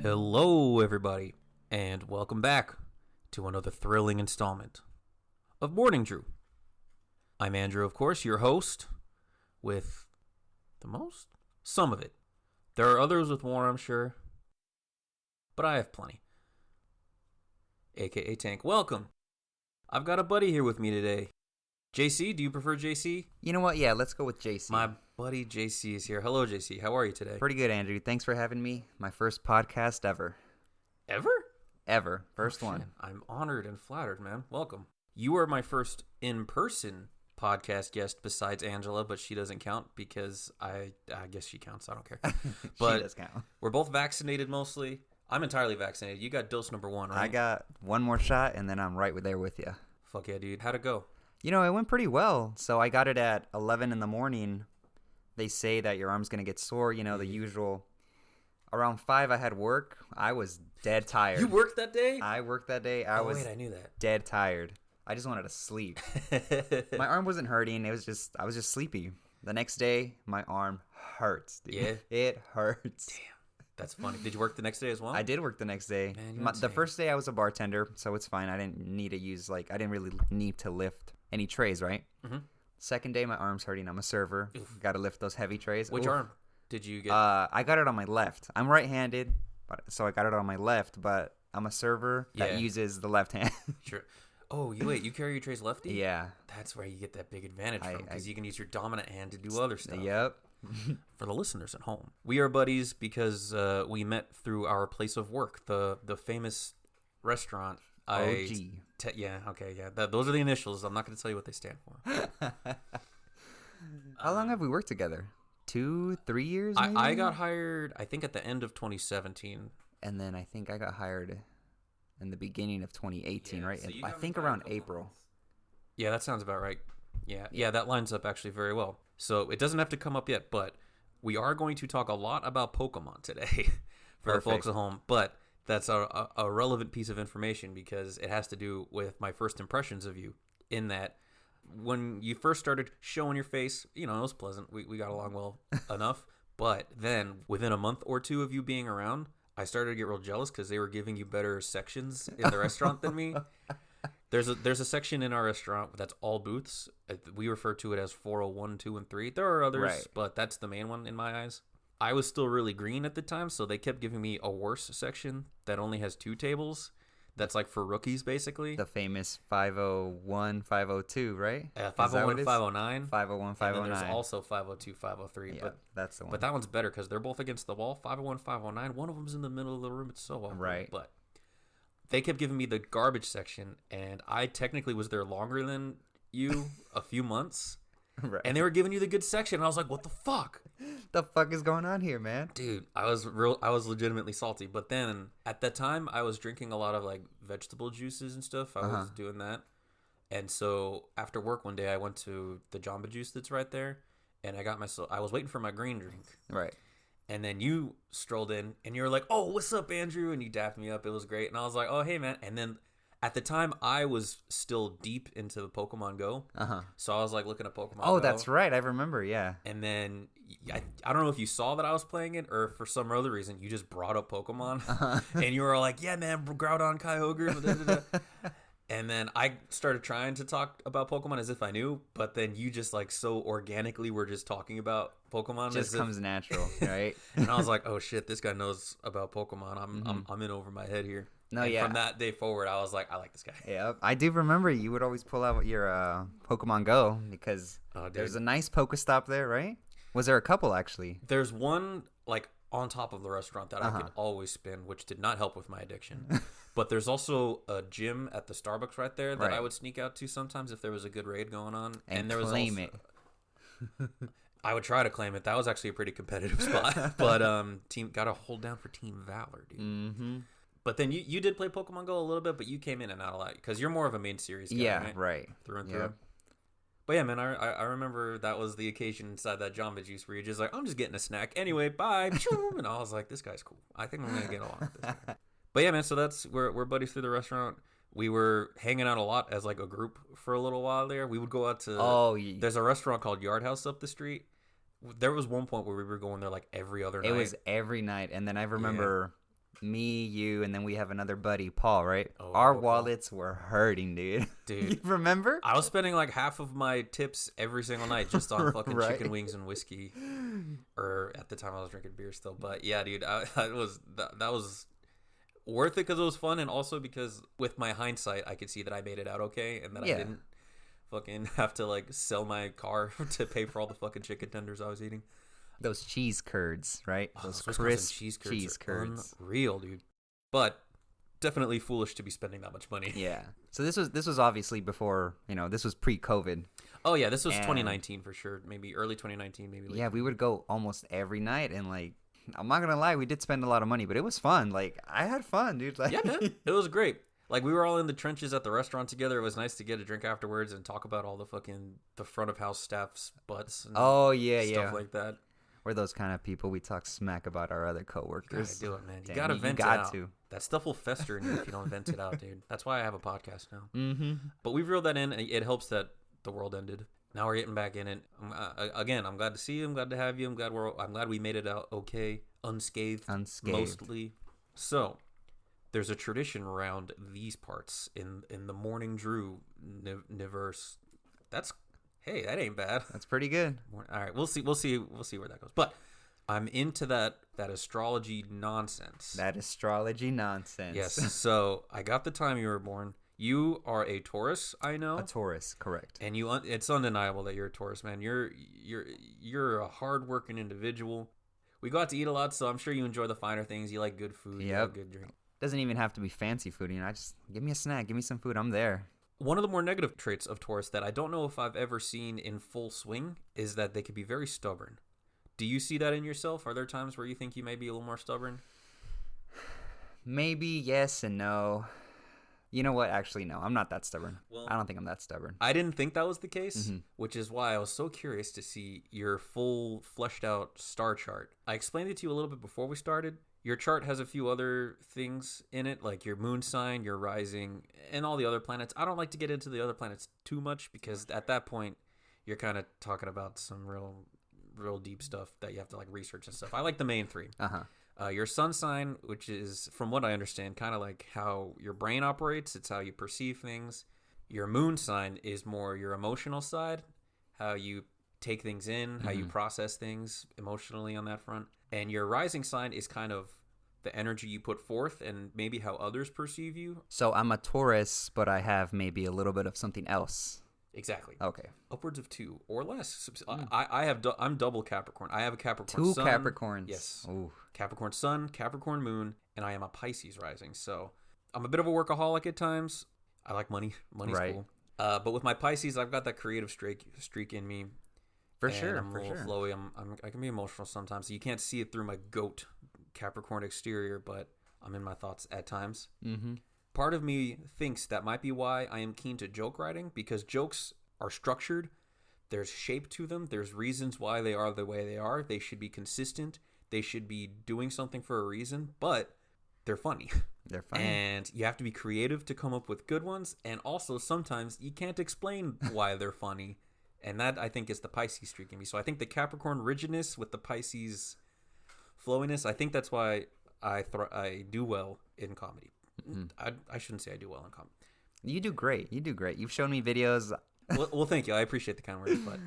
Hello, everybody, and welcome back to another thrilling installment of Morning Drew. I'm Andrew, of course, your host, with the most? Some of it. There are others with more, I'm sure, but I have plenty. AKA Tank, welcome. I've got a buddy here with me today. JC, do you prefer JC? You know what? Yeah, let's go with JC. My buddy JC is here. Hello, JC. How are you today? Pretty good, Andrew. Thanks for having me. My first podcast ever. Ever? First one. Shit. I'm honored and flattered, man. Welcome. You are my first in-person podcast guest besides Angela, but she doesn't count because I guess she counts. I don't care. But she does count. We're both vaccinated mostly. I'm entirely vaccinated. You got dose number 1, right? I got one more shot, and then I'm right there with you. Fuck yeah, dude. How'd it go? You know, it went pretty well. So I got it at 11 in the morning. They say that your arm's going to get sore, you know, the usual. Around 5, I had work. I was dead tired. You worked that day? I worked that day. I knew that. Dead tired. I just wanted to sleep. My arm wasn't hurting. I was just sleepy. The next day, my arm hurts, dude. Yeah? It hurts. Damn. That's funny. Did you work the next day as well? I did work the next day. Man, the first day I was a bartender, so it's fine. I didn't really need to lift any trays, right? Mm-hmm. Second day, my arm's hurting. I'm a server. Got to lift those heavy trays. Which arm did you get? I got it on my left. I'm right-handed, so I got it on my left, but I'm a server that uses the left hand. Sure. Oh, you carry your trays lefty? Yeah. That's where you get that big advantage from, because you can use your dominant hand to do other stuff. Yep. For the listeners at home, we are buddies because we met through our place of work, the famous restaurant. OG. Those are the initials. I'm not going to tell you what they stand for. How long have we worked together? 2-3 years, maybe? I got hired, I think, at the end of 2017. And then I think I got hired in the beginning of 2018, right? So I think around April. Yeah, that sounds about right. Yeah, that lines up actually very well. So it doesn't have to come up yet, but we are going to talk a lot about Pokemon today for the folks at home. But that's a relevant piece of information because it has to do with my first impressions of you, in that when you first started showing your face, you know, it was pleasant. We got along well enough. But then within a month or two of you being around, I started to get real jealous because they were giving you better sections in the restaurant than me. There's a section in our restaurant that's all booths. We refer to it as 401, 2, and 3. There are others, right, but that's the main one in my eyes. I was still really green at the time, so they kept giving me a worse section that only has 2 tables. That's like for rookies, basically. The famous 501, 502, right? 501, 509. 501, 509. And there's also 502, 503. Yeah, but that's the one. But that one's better because they're both against the wall. 501, 509. One of them's in the middle of the room. It's so awkward. Right. But they kept giving me the garbage section, and I technically was there longer than you, a few months. Right. And they were giving you the good section, and I was like, "What the fuck? The fuck is going on here, man?" Dude, I was legitimately salty. But then at that time, I was drinking a lot of like vegetable juices and stuff. I was doing that, and so after work one day, I went to the Jamba Juice that's right there, and I was waiting for my green drink. Right. And then you strolled in, and you were like, "Oh, what's up, Andrew?" And you dapped me up. It was great. And I was like, "Oh, hey, man." And then at the time, I was still deep into Pokemon Go. So I was like looking at Pokemon Go. Oh, that's right. I remember, yeah. And then I don't know if you saw that I was playing it, or for some other reason, you just brought up Pokemon. And you were like, "Yeah, man, Groudon, Kyogre." And then I started trying to talk about Pokemon as if I knew, but then you just like so organically were just talking about Pokemon. Just comes natural, right? And I was like, "Oh shit, this guy knows about Pokemon. I'm in over my head here." From that day forward, I was like, "I like this guy." Yeah, I do remember you would always pull out your Pokemon Go because there's a nice Pokestop there, right? Was there a couple actually? There's one like on top of the restaurant that I could always spin, which did not help with my addiction. But there's also a gym at the Starbucks right there that I would sneak out to sometimes if there was a good raid going on. And there was claim it. I would try to claim it. That was actually a pretty competitive spot. But team got to hold down for Team Valor, dude. Mm-hmm. But then you did play Pokemon Go a little bit, but you came in and out a lot because you're more of a main series guy, yeah, right? Through and through. But yeah, man, I remember that was the occasion inside that Jamba Juice where you're just like, "I'm just getting a snack. Anyway, bye." And I was like, "This guy's cool. I think I'm going to get along with this guy." But yeah, man, so we're buddies through the restaurant. We were hanging out a lot as like a group for a little while there. We would go out to there's a restaurant called Yard House up the street. There was one point where we were going there like every other night. It was every night. And then I remember Me, you, and then we have another buddy, Paul, right? Oh, Our Paul. wallets were hurting, dude. Dude. You remember? I was spending like half of my tips every single night just on fucking Right. chicken wings and whiskey. Or at the time I was drinking beer still. But yeah, dude, that was worth it because it was fun, and also because with my hindsight, I could see that I made it out okay, and that I didn't fucking have to like sell my car to pay for all the fucking chicken tenders I was eating. Those cheese curds, right? Those Wisconsin crisp cheese curds. Unreal, dude. But definitely foolish to be spending that much money. Yeah. So this was obviously before, this was pre-COVID. Oh yeah, this was 2019 for sure. Maybe early 2019, maybe late. Yeah, we would go almost every night, and like, I'm not gonna lie, we did spend a lot of money, but it was fun. Like, I had fun, dude. Like, Yeah, man. It was great. Like, we were all in the trenches at the restaurant together. It was nice to get a drink afterwards and talk about all the front of house staff's butts and stuff like that. We're those kind of people. We talk smack about our other coworkers. You gotta do it, man. You Damn, gotta vent it out. to. That stuff will fester in you if you don't vent it out, dude. That's why I have a podcast now. Mm-hmm. But we've reeled that in. It helps that the world ended. Now we're getting back in it. Again, I'm glad to see you. I'm glad to have you. I'm glad we made it out okay, unscathed. Mostly. So, there's a tradition around these parts in the Morning Drew universe. Hey, that ain't bad. That's pretty good. All right, we'll see where that goes. But I'm into that astrology nonsense. That astrology nonsense. Yes. So I got the time you were born. You are a Taurus, I know. A Taurus, correct. And it's undeniable that you're a Taurus, man. You're a hardworking individual. We got to eat a lot, so I'm sure you enjoy the finer things. You like good food. You like good drink. Doesn't even have to be fancy food. I just give me a snack, give me some food. I'm there. One of the more negative traits of Taurus that I don't know if I've ever seen in full swing is that they could be very stubborn. Do you see that in yourself? Are there times where you think you may be a little more stubborn? Maybe yes and no. You know what? Actually, no. I'm not that stubborn. Well, I don't think I'm that stubborn. I didn't think that was the case, which is why I was so curious to see your full fleshed out star chart. I explained it to you a little bit before we started. Your chart has a few other things in it, like your moon sign, your rising, and all the other planets. I don't like to get into the other planets too much because at that point, you're kind of talking about some real deep stuff that you have to like research and stuff. I like the main three. Your sun sign, which is, from what I understand, kind of like how your brain operates. It's how you perceive things. Your moon sign is more your emotional side, how you take things in, how you process things emotionally on that front. And your rising sign is kind of the energy you put forth and maybe how others perceive you. So I'm a Taurus, but I have maybe a little bit of something else. Exactly. Okay. Upwards of 2 or less. I'm double Capricorn. I have a Capricorn 2 sun. Capricorns. Yes. Ooh. Capricorn sun, Capricorn moon, and I am a Pisces rising. So I'm a bit of a workaholic at times. I like money. Money's cool. But with my Pisces, I've got that creative streak in me. For sure. I'm a little flowy. I can be emotional sometimes. You can't see it through my goat Capricorn exterior, but I'm in my thoughts at times. Part of me thinks that might be why I am keen to joke writing, because jokes are structured. There's shape to them. There's reasons why they are the way they are. They should be consistent. They should be doing something for a reason, but they're funny. They're funny. And you have to be creative to come up with good ones. And also sometimes you can't explain why they're funny. And that, I think, is the Pisces streak in me. So I think the Capricorn rigidness with the Pisces flowiness, I think that's why I do well in comedy. I shouldn't say I do well in comedy. You do great. You've shown me videos. Well, thank you. I appreciate the kind words, but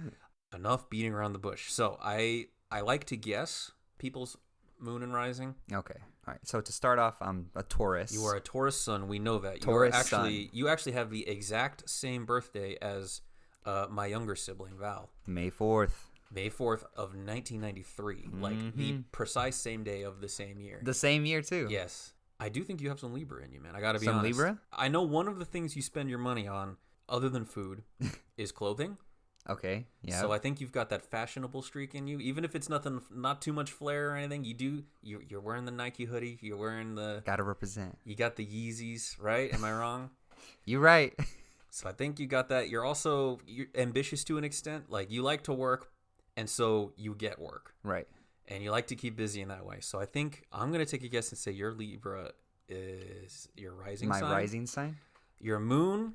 enough beating around the bush. So I like to guess people's moon and rising. Okay. All right. So to start off, I'm a Taurus. You are a Taurus sun. We know that. Sun. You actually have the exact same birthday as my younger sibling, Val. May 4th. May 4th of 1993. Like the precise same day of the same year. The same year, too. Yes. I do think you have some Libra in you, man. I got to be honest. Some Libra? I know one of the things you spend your money on, other than food, is clothing. Okay. Yeah. So I think you've got that fashionable streak in you, even if it's not too much flair or anything. You're wearing the Nike hoodie. You're wearing the. Gotta represent. You got the Yeezys, right? Am I wrong? You're right. So I think you got that. You're ambitious to an extent. Like, you like to work, and so you get work. Right. And you like to keep busy in that way. So I think I'm gonna take a guess and say your Libra is your rising sign. My rising sign. Your moon.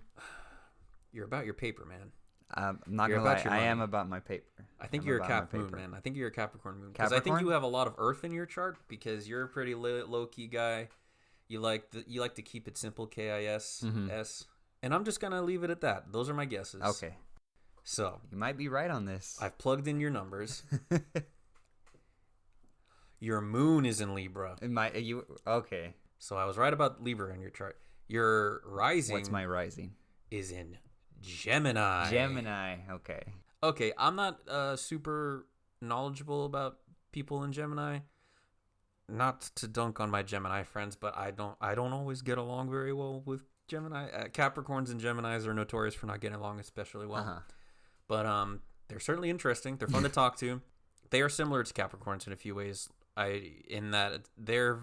You're about your paper, man. I'm not going to lie, I am about my paper. I think you're a Cap moon, man. I think you're a Capricorn moon. Because I Capricorn? think you have a lot of Earth in your chart because you're a pretty low key guy. You like to keep it simple, KISS. And I'm just gonna leave it at that. Those are my guesses. Okay. So you might be right on this. I've plugged in your numbers. Your moon is in Libra. Okay. So I was right about Libra in your chart. Your rising. What's my rising? Is in Gemini. Gemini. Okay. Okay, I'm not super knowledgeable about people in Gemini. Not to dunk on my Gemini friends, but I don't always get along very well with Gemini. Capricorns and Geminis are notorious for not getting along especially well. But they're certainly interesting. They're fun to talk to. They are similar to Capricorns in a few ways. In that they're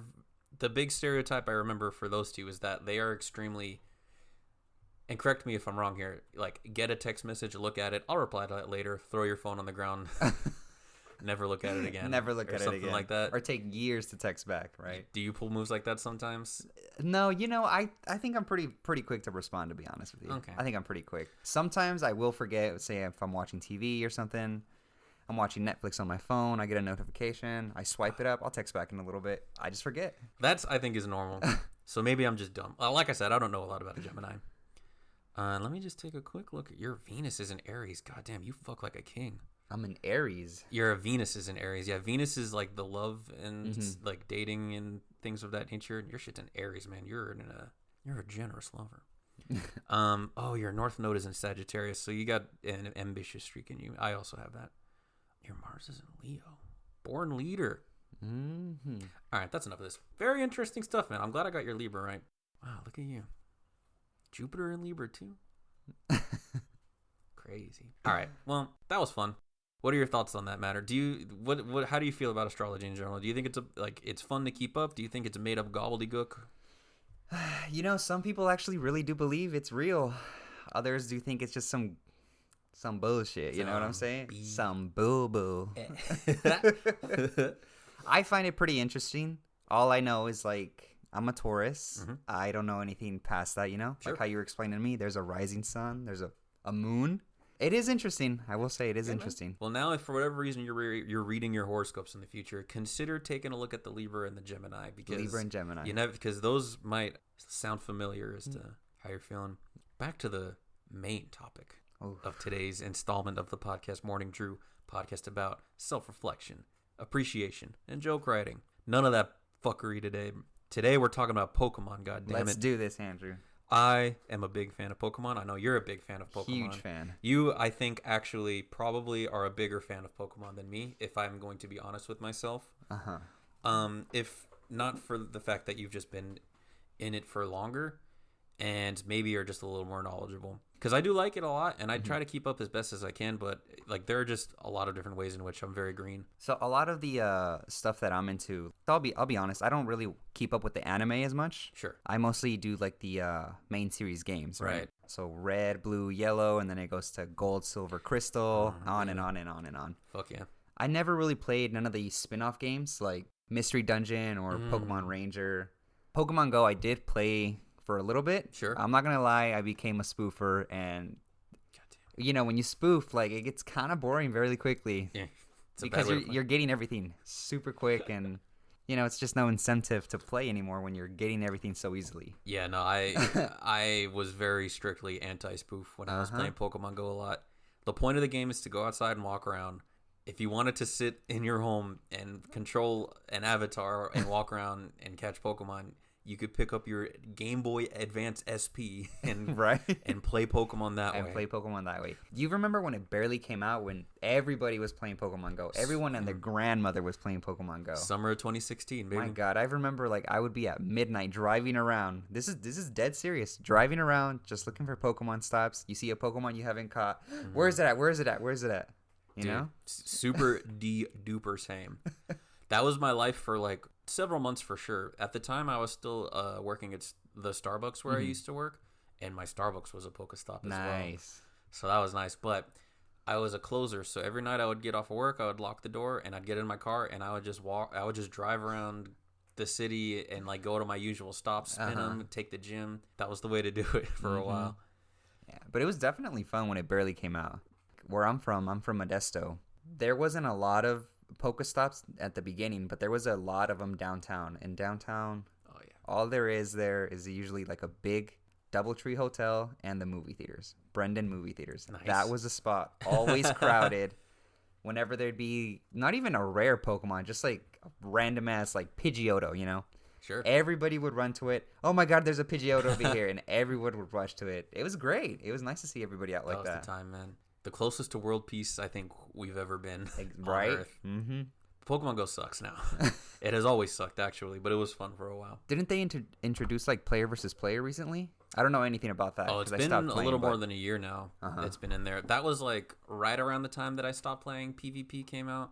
the big stereotype I remember for those two is that they are extremely, and correct me if I'm wrong here, like get a text message, look at it, I'll reply to that later, throw your phone on the ground, never look at it again. Never look at it again. Something like that. Or take years to text back, right? Do you pull moves like that sometimes? No, I think I'm pretty quick to respond, to be honest with you. Okay. I think I'm pretty quick. Sometimes I will forget, say if I'm watching TV or something. I'm watching Netflix on my phone. I get a notification. I swipe it up. I'll text back in a little bit. I just forget. That's, I think, is normal. So maybe I'm just dumb. Like I said, I don't know a lot about a Gemini. Let me just take a quick look at your Venus is in Aries. Goddamn, you fuck like a king. I'm in Aries. Your Venus is in Aries. Yeah, Venus is like the love and like dating and things of that nature. Your shit's in Aries, man. You're a generous lover. Your North Node is in Sagittarius, so you got an ambitious streak in you. I also have that. Your Mars is in Leo. Born leader. All right, that's enough of this. Very interesting stuff, man. I'm glad I got your Libra right. Wow, look at you. Jupiter in Libra, too. Crazy. All right, well, that was fun. What are your thoughts on that matter? How do you feel about astrology in general? Do you think it's fun to keep up? Do you think it's a made-up gobbledygook? Some people actually really do believe it's real. Others do think it's just some bullshit, you know what I'm saying? Some boo-boo. I find it pretty interesting. All I know is, like, I'm a Taurus. I don't know anything past that, Sure. Like how you were explaining to me. There's a rising sun. There's a moon. It is interesting. I will say it is interesting. Man. Well, now, if for whatever reason you're reading your horoscopes in the future, consider taking a look at the Libra and the Gemini. Libra and Gemini. Because those might sound familiar as to how you're feeling. Back to the main topic of today's installment of the podcast, Morning Drew, podcast about self-reflection, appreciation, and joke writing. None of that fuckery today. Today we're talking about Pokemon, goddammit. Let's do this, Andrew. I am a big fan of Pokemon. I know you're a big fan of Pokemon. Huge fan. You, I think, actually probably are a bigger fan of Pokemon than me, if I'm going to be honest with myself. If not for the fact that you've just been in it for longer and maybe you're just a little more knowledgeable. Because I do like it a lot, and I try to keep up as best as I can, but like there are just a lot of different ways in which I'm very green. So a lot of the stuff that I'm into, I'll be honest, I don't really keep up with the anime as much. Sure. I mostly do like the main series games, right? So red, blue, yellow, and then it goes to gold, silver, crystal, on and on and on and on. Fuck yeah. I never really played none of the spin-off games like Mystery Dungeon or Pokemon Ranger. Pokemon Go I did play for a little bit. Sure. I'm not gonna lie, I became a spoofer, and when you spoof, like it gets kind of boring very quickly. Yeah. Because you're getting everything super quick, and it's just no incentive to play anymore when you're getting everything so easily. Yeah, no, I was very strictly anti-spoof when I was playing Pokemon Go a lot. The point of the game is to go outside and walk around. If you wanted to sit in your home and control an avatar and walk around and catch Pokemon, you could pick up your Game Boy Advance SP and and play Pokemon that way. Do you remember when it barely came out, when everybody was playing Pokemon Go? Everyone and their grandmother was playing Pokemon Go. Summer of 2016, baby. My God, I remember like I would be at midnight driving around. This is dead serious. Driving around, just looking for Pokemon stops. You see a Pokemon you haven't caught. Where is it at? Where is it at? Where is it at? You know? Super duper same. That was my life for like several months for sure. At the time, I was still working at the Starbucks where I used to work, and my Starbucks was a Pokestop as well. Nice. So that was nice. But I was a closer, so every night I would get off of work, I would lock the door, and I'd get in my car, and I would just walk. I would just drive around the city and like go to my usual stops, spin them, take the gym. That was the way to do it for a while. Yeah, but it was definitely fun when it barely came out. Where I'm from Modesto. there wasn't a lot of Pokestops at the beginning, but there was a lot of them downtown. In downtown, Oh yeah. all there is usually like a big DoubleTree hotel and the movie theaters, Brendan movie theaters. Nice. That was a spot, always crowded. Whenever there'd be not even a rare Pokemon, just like a random ass like Pidgeotto, you know. Sure. Everybody would run to it. Oh my God, there's a Pidgeotto over here, and everyone would rush to it. It was great. It was nice to see everybody out like that. That was the time, man. The closest to world peace I think we've ever been. Right? On Earth. Mm-hmm. Pokemon Go sucks now. It has always sucked actually, but it was fun for a while. Didn't they introduce like player versus player recently? I don't know anything about that. Oh, it's been a little more than a year now. It's been in there. That was like right around the time that I stopped playing. PvP came out.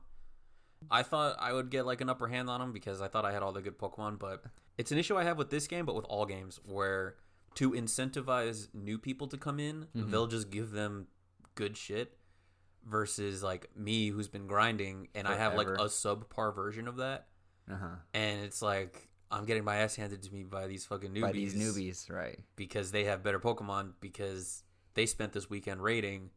I thought I would get like an upper hand on them because I thought I had all the good Pokemon, but it's an issue I have with this game, but with all games, where to incentivize new people to come in, they'll just give them good shit versus like me who's been grinding and I have like a subpar version of that. And it's like I'm getting my ass handed to me by these fucking newbies. By these newbies, right. Because they have better Pokemon because they spent this weekend raiding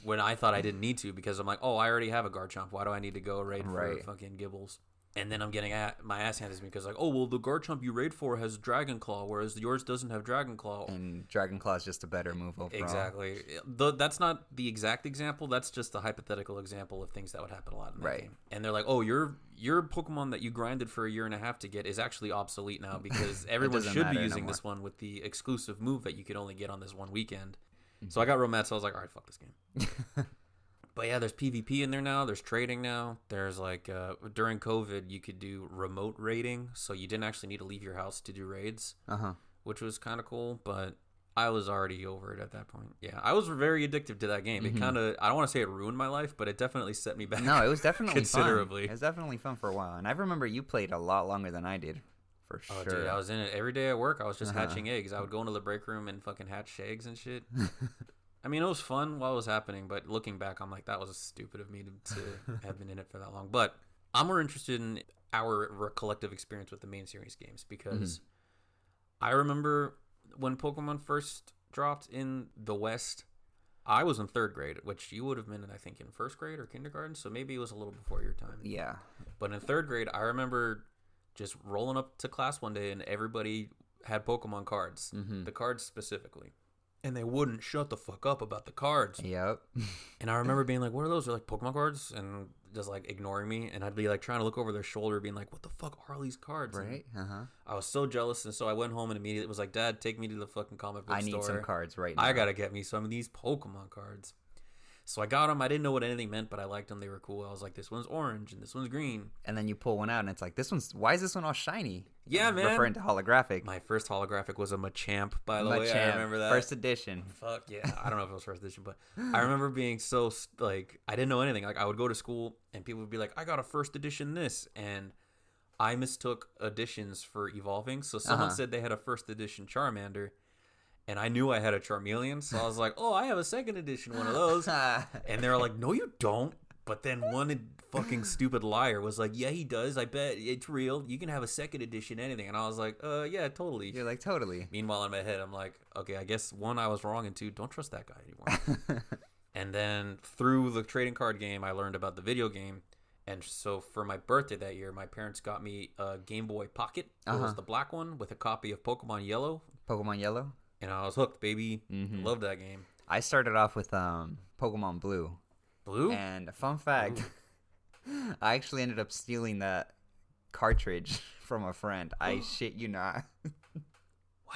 when I thought I didn't need to because I'm like, oh, I already have a Garchomp. Why do I need to go raid for fucking Gibbles? And then I'm getting my ass handed to me because like, oh, well, the Garchomp you raid for has Dragon Claw, whereas yours doesn't have Dragon Claw. And Dragon Claw is just a better move overall. Exactly. That's not the exact example. That's just a hypothetical example of things that would happen a lot in that game. And they're like, oh, your Pokemon that you grinded for a year and a half to get is actually obsolete now because everyone should be using this one with the exclusive move that you could only get on this one weekend. So I got real mad, so I was like, all right, fuck this game. But yeah, there's PvP in there now. There's trading now. There's like, during COVID, you could do remote raiding. So you didn't actually need to leave your house to do raids, which was kind of cool. But I was already over it at that point. Yeah, I was very addicted to that game. It kind of, I don't want to say it ruined my life, but it definitely set me back. No, it was definitely considerably. Fun. It was definitely fun for a while. And I remember you played a lot longer than I did. For sure. Oh, dude, I was in it every day at work. I was just hatching eggs. I would go into the break room and fucking hatch eggs and shit. I mean, it was fun while it was happening, but looking back, I'm like, that was stupid of me to have been in it for that long. But I'm more interested in our collective experience with the main series games because I remember when Pokemon first dropped in the West, I was in 3rd grade, which you would have been, I think, in 1st grade or kindergarten, so maybe it was a little before your time. Yeah. But in 3rd grade, I remember just rolling up to class one day and everybody had Pokemon cards, the cards specifically. And they wouldn't shut the fuck up about the cards. Yep. And I remember being like, what are those? They're like Pokemon cards? And just like ignoring me. And I'd be like trying to look over their shoulder being like, what the fuck are these cards? Right. I was so jealous. And so I went home and immediately was like, Dad, take me to the fucking comic book store. I need some cards right now. I got to get me some of these Pokemon cards. So I got them. I didn't know what anything meant, but I liked them. They were cool. I was like, this one's orange and this one's green. And then you pull one out and it's like, why is this one all shiny? Yeah, man. Referring to holographic. My first holographic was a Machamp, by the way. I remember that. First edition. Fuck yeah. I don't know if it was first edition, but I remember being so, like, I didn't know anything. Like, I would go to school and people would be like, I got a first edition this. And I mistook editions for evolving. So someone said they had a first edition Charmander. And I knew I had a Charmeleon, so I was like, oh, I have a 2nd edition one of those. And they were like, no, you don't. But then one fucking stupid liar was like, yeah, he does. I bet it's real. You can have a 2nd edition anything. And I was like, yeah, totally. You're like, totally. Meanwhile, in my head, I'm like, okay, I guess 1, I was wrong, and 2, don't trust that guy anymore. And then through the trading card game, I learned about the video game. And so for my birthday that year, my parents got me a Game Boy Pocket. It was the black one with a copy of Pokemon Yellow. Pokemon Yellow? And I was hooked, baby. I love that game. I started off with Pokemon Blue. Blue? And a fun fact, I actually ended up stealing that cartridge from a friend. I shit you not. Wow.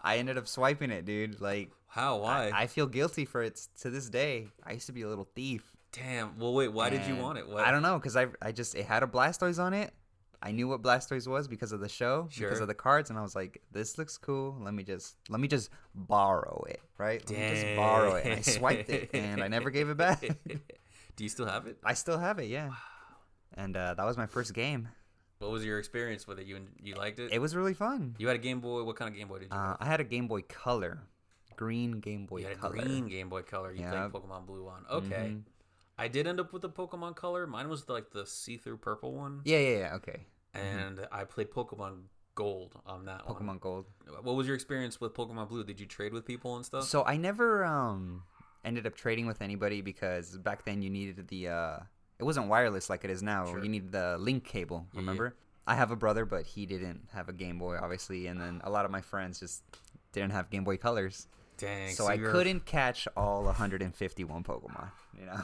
I ended up swiping it, dude. Like, how? Why? I feel guilty for it to this day. I used to be a little thief. Damn. Well, wait. Why did you want it? What? I don't know, because it had a Blastoise on it. I knew what Blastoise was because of the show, because of the cards, and I was like, "This looks cool. Let me just borrow it, right? Damn. Let me just borrow it." And I swiped it, and I never gave it back. Do you still have it? I still have it, yeah. Wow. And that was my first game. What was your experience with it? You liked it? It was really fun. You had a Game Boy. What kind of Game Boy did you have? I had a Game Boy Color, green Game Boy Color. Green Game Boy Color. You played Pokemon Blue on. Okay. I did end up with the Pokemon Color. Mine was like the see-through purple one. Yeah. Okay. And I played Pokemon Gold on that one. Pokemon Gold. What was your experience with Pokemon Blue? Did you trade with people and stuff? So I never ended up trading with anybody because back then you needed the it wasn't wireless like it is now. Sure. You needed the link cable, remember? I have a brother, but he didn't have a Game Boy, obviously, and then a lot of my friends just didn't have Game Boy Colors. Dang. So I couldn't catch all 151 Pokemon, you know?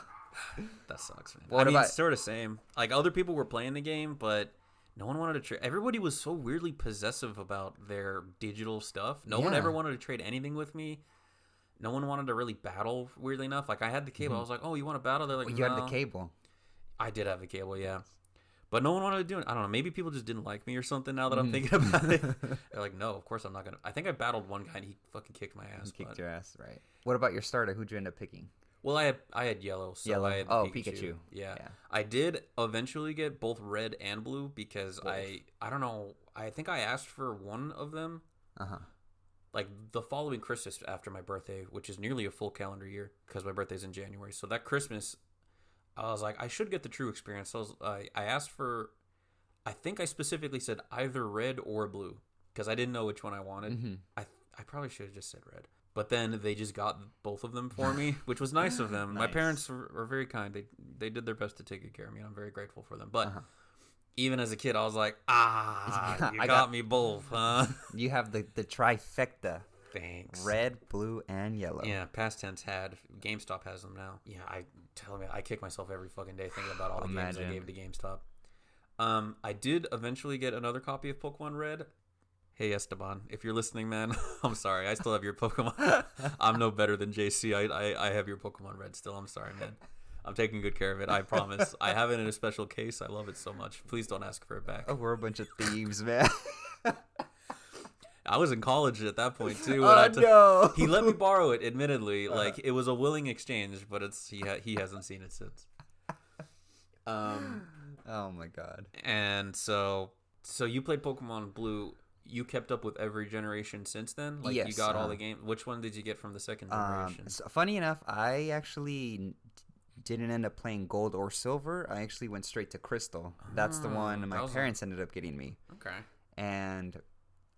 That sucks, man. What about... it's sort of same. Like, other people were playing the game, but no one wanted to trade. Everybody was so weirdly possessive about their digital stuff. No one ever wanted to trade anything with me. No one wanted to really battle, weirdly enough. Like, I had the cable. I was like, oh, you want to battle? They're like, you had the cable. I did have the cable, yeah. But no one wanted to do it. I don't know. Maybe people just didn't like me or something now that I'm thinking about it. They're like, no, of course I'm not going to. I think I battled one guy and he fucking kicked my ass. He kicked your ass, right. What about your starter? Who'd you end up picking? Well, I had yellow. So I had Pikachu. Yeah. I did eventually get both red and blue because I don't know. I think I asked for one of them. Uh-huh. Like the following Christmas after my birthday, which is nearly a full calendar year because my birthday's in January. So that Christmas, I was like, I should get the true experience. So I asked for, I think I specifically said either red or blue because I didn't know which one I wanted. Mm-hmm. I probably should have just said red. But then they just got both of them for me, which was nice of them. Nice. My parents were very kind. They did their best to take good care of me, and I'm very grateful for them. But even as a kid, I was like, you got me both, huh? You have the trifecta. Thanks. Red, blue, and yellow. Yeah, past tense had. GameStop has them now. Yeah, I kick myself every fucking day thinking about all the games I gave to GameStop. I did eventually get another copy of Pokemon Red. Hey, Esteban, if you're listening, man, I'm sorry. I still have your Pokemon. I'm no better than JC. I have your Pokemon Red still. I'm sorry, man. I'm taking good care of it. I promise. I have it in a special case. I love it so much. Please don't ask for it back. Oh, we're a bunch of thieves, man. I was in college at that point, too. No. He let me borrow it, admittedly. Like, it was a willing exchange, but he hasn't seen it since. Oh, my God. And so you played Pokemon Blue. You kept up with every generation since then? Like, yes, you got all the games. Which one did you get from the second generation? So funny enough, I actually didn't end up playing Gold or Silver. I actually went straight to Crystal. That's the one my parents ended up getting me. Okay. And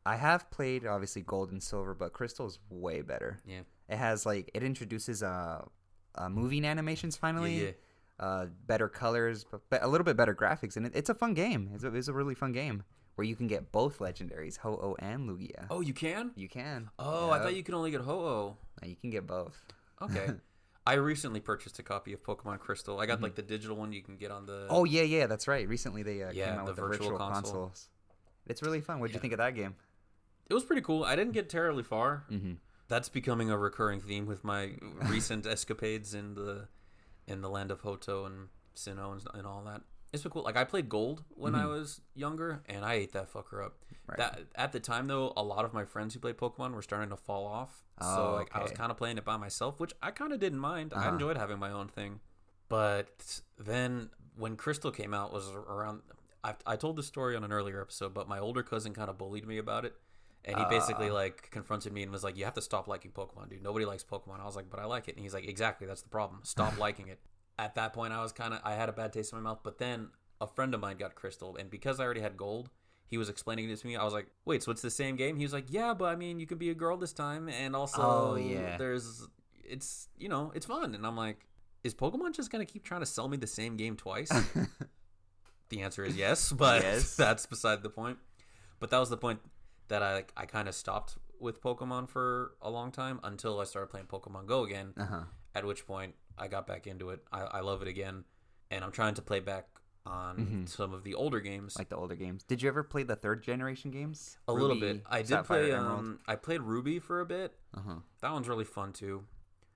I have played, obviously, Gold and Silver, but Crystal is way better. Yeah. It has, like, it introduces moving animations finally. Yeah. Better colors, but a little bit better graphics. And it's a fun game. It's a really fun game. Where you can get both legendaries, Ho-Oh and Lugia. Oh, you can? You can. Oh, yep. I thought you could only get Ho-Oh. No, you can get both. Okay. I recently purchased a copy of Pokemon Crystal. I got like the digital one you can get on the... Oh, yeah, that's right. Recently they came out with the virtual consoles. It's really fun. What did you think of that game? It was pretty cool. I didn't get terribly far. Mm-hmm. That's becoming a recurring theme with my recent escapades in the land of Hoto and Sinnoh and all that. It's been cool. Like, I played Gold when I was younger, and I ate that fucker up. Right. That at the time, though, a lot of my friends who played Pokemon were starting to fall off. So, like, I was kind of playing it by myself, which I kind of didn't mind. I enjoyed having my own thing. But then when Crystal came out was around... I told this story on an earlier episode, but my older cousin kind of bullied me about it. And he basically, like, confronted me and was like, you have to stop liking Pokemon, dude. Nobody likes Pokemon. I was like, but I like it. And he's like, exactly, that's the problem. Stop liking it. At that point, I had a bad taste in my mouth, but then a friend of mine got Crystal, and because I already had Gold, he was explaining it to me. I was like, wait, so it's the same game? He was like, yeah, but I mean, you can be a girl this time, and also it's fun. And I'm like, is Pokemon just going to keep trying to sell me the same game twice? The answer is yes, but that's beside the point. But that was the point that I kind of stopped with Pokemon for a long time until I started playing Pokemon Go again, at which point I got back into it. I love it again, and I'm trying to play back on some of the older games. Like the older games. Did you ever play the third generation games? A little bit. I did play, I played Ruby for a bit. That one's really fun too.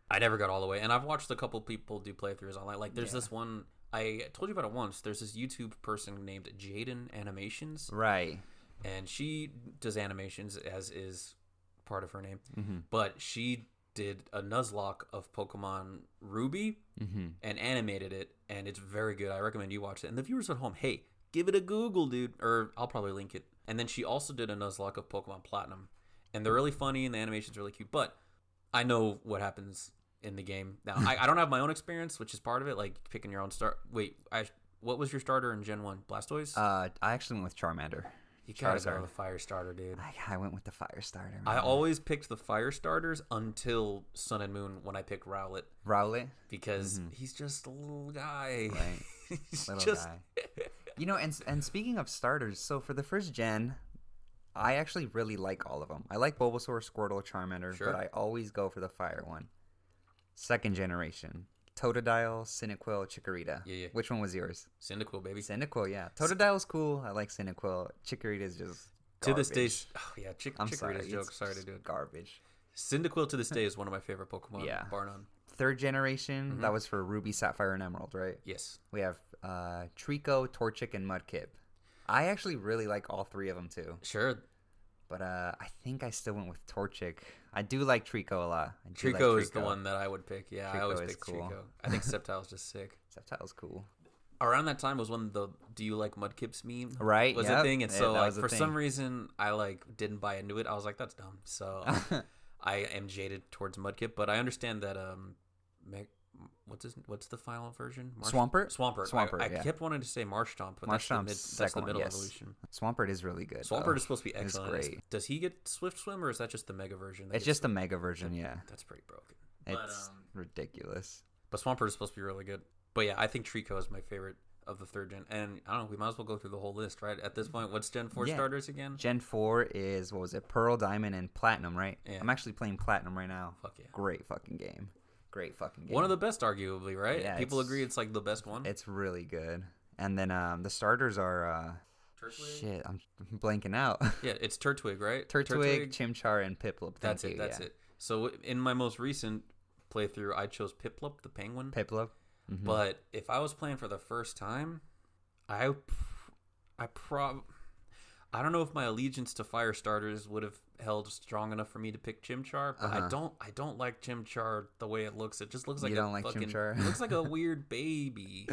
I never got all the way, and I've watched a couple people do playthroughs online. Like, there's this one, I told you about it once. There's this YouTube person named Jaiden Animations. Right. And she does animations, as is part of her name. But she did a Nuzlocke of Pokemon Ruby and animated it, and it's very good. I recommend you watch it. And the viewers at home, hey, give it a Google, dude. Or I'll probably link it. And then she also did a Nuzlocke of Pokemon Platinum. And they're really funny, and the animation's really cute. But I know what happens in the game. Now, I don't have my own experience, which is part of it, like picking your own start. Wait, what was your starter in Gen 1? Blastoise? I actually went with Charmander. You gotta go Charizard. with Fire Starter, dude. I went with the fire starter. I Man. always picked the Fire Starters until Sun and Moon when I picked Rowlet Rowlet. because he's just a little guy. Right. He's Little just guy. You know, and speaking of starters, so for the first gen, I actually really like all of them. I like Bulbasaur, Squirtle, Charmander, Sure. but I always go for the fire one. Second generation, Totodile, Cyndaquil, Chikorita. Yeah. Which one was yours? Cyndaquil, baby. Cyndaquil, yeah. Totodile's cool. I like Cyndaquil. Chikorita's just To this day, garbage. I'm I'm sorry. Chikorita's joke. It's Sorry to just do it. garbage. Cyndaquil to this day is one of my favorite Pokemon, Yeah. bar none. Third generation, that was for Ruby, Sapphire, and Emerald, right? Yes. We have Trico, Torchic, and Mudkip. I actually really like all three of them too. Sure. But I think I still went with Torchic. I do like Trico a lot. Trico is the one that I would pick. Yeah, I Trico always is pick cool. Trico. I think Sceptile's just sick. Sceptile's cool. Around that time was when the "Do you like Mudkips" meme Right, was yep. a thing, and Yeah, so that like was a for thing. some reason I like didn't buy into it. I was like, that's dumb. So I am jaded towards Mudkip, but I understand that what's the final version? Swampert? Swampert. Swampert, I yeah. kept wanting to say Marshtomp, but Marshtomp's that's the second one, middle yes. evolution. Swampert is really good. Swampert though. is supposed to be It's excellent. great. Does he get Swift Swim, or is that just the Mega version? that It's gets just the mega version, yeah. That's pretty broken. It's ridiculous. But Swampert is supposed to be really good. But yeah, I think Trico is my favorite of the third gen. And I don't know, we might as well go through the whole list, right? At this point, what's Gen 4 Yeah. starters again? Gen 4 is, what was it? Pearl, Diamond, and Platinum, right? Yeah. I'm actually playing Platinum right now. Fuck yeah. Great fucking game. Great fucking game. One of the best, arguably, right? Yeah, People it's- agree it's like the best one. It's really good. And then the starters are... Turtwig? Shit, I'm blanking out. Yeah, it's Turtwig, right? Turtwig, Chimchar, and Piplup. That's it. So in my most recent playthrough, I chose Piplup, the penguin. Piplup. Mhm. But if I was playing for the first time, I don't know if my allegiance to fire starters would have held strong enough for me to pick Chimchar, but I don't like Chimchar the way it looks. It just looks like You a don't like fucking, Chimchar? It looks like a weird baby.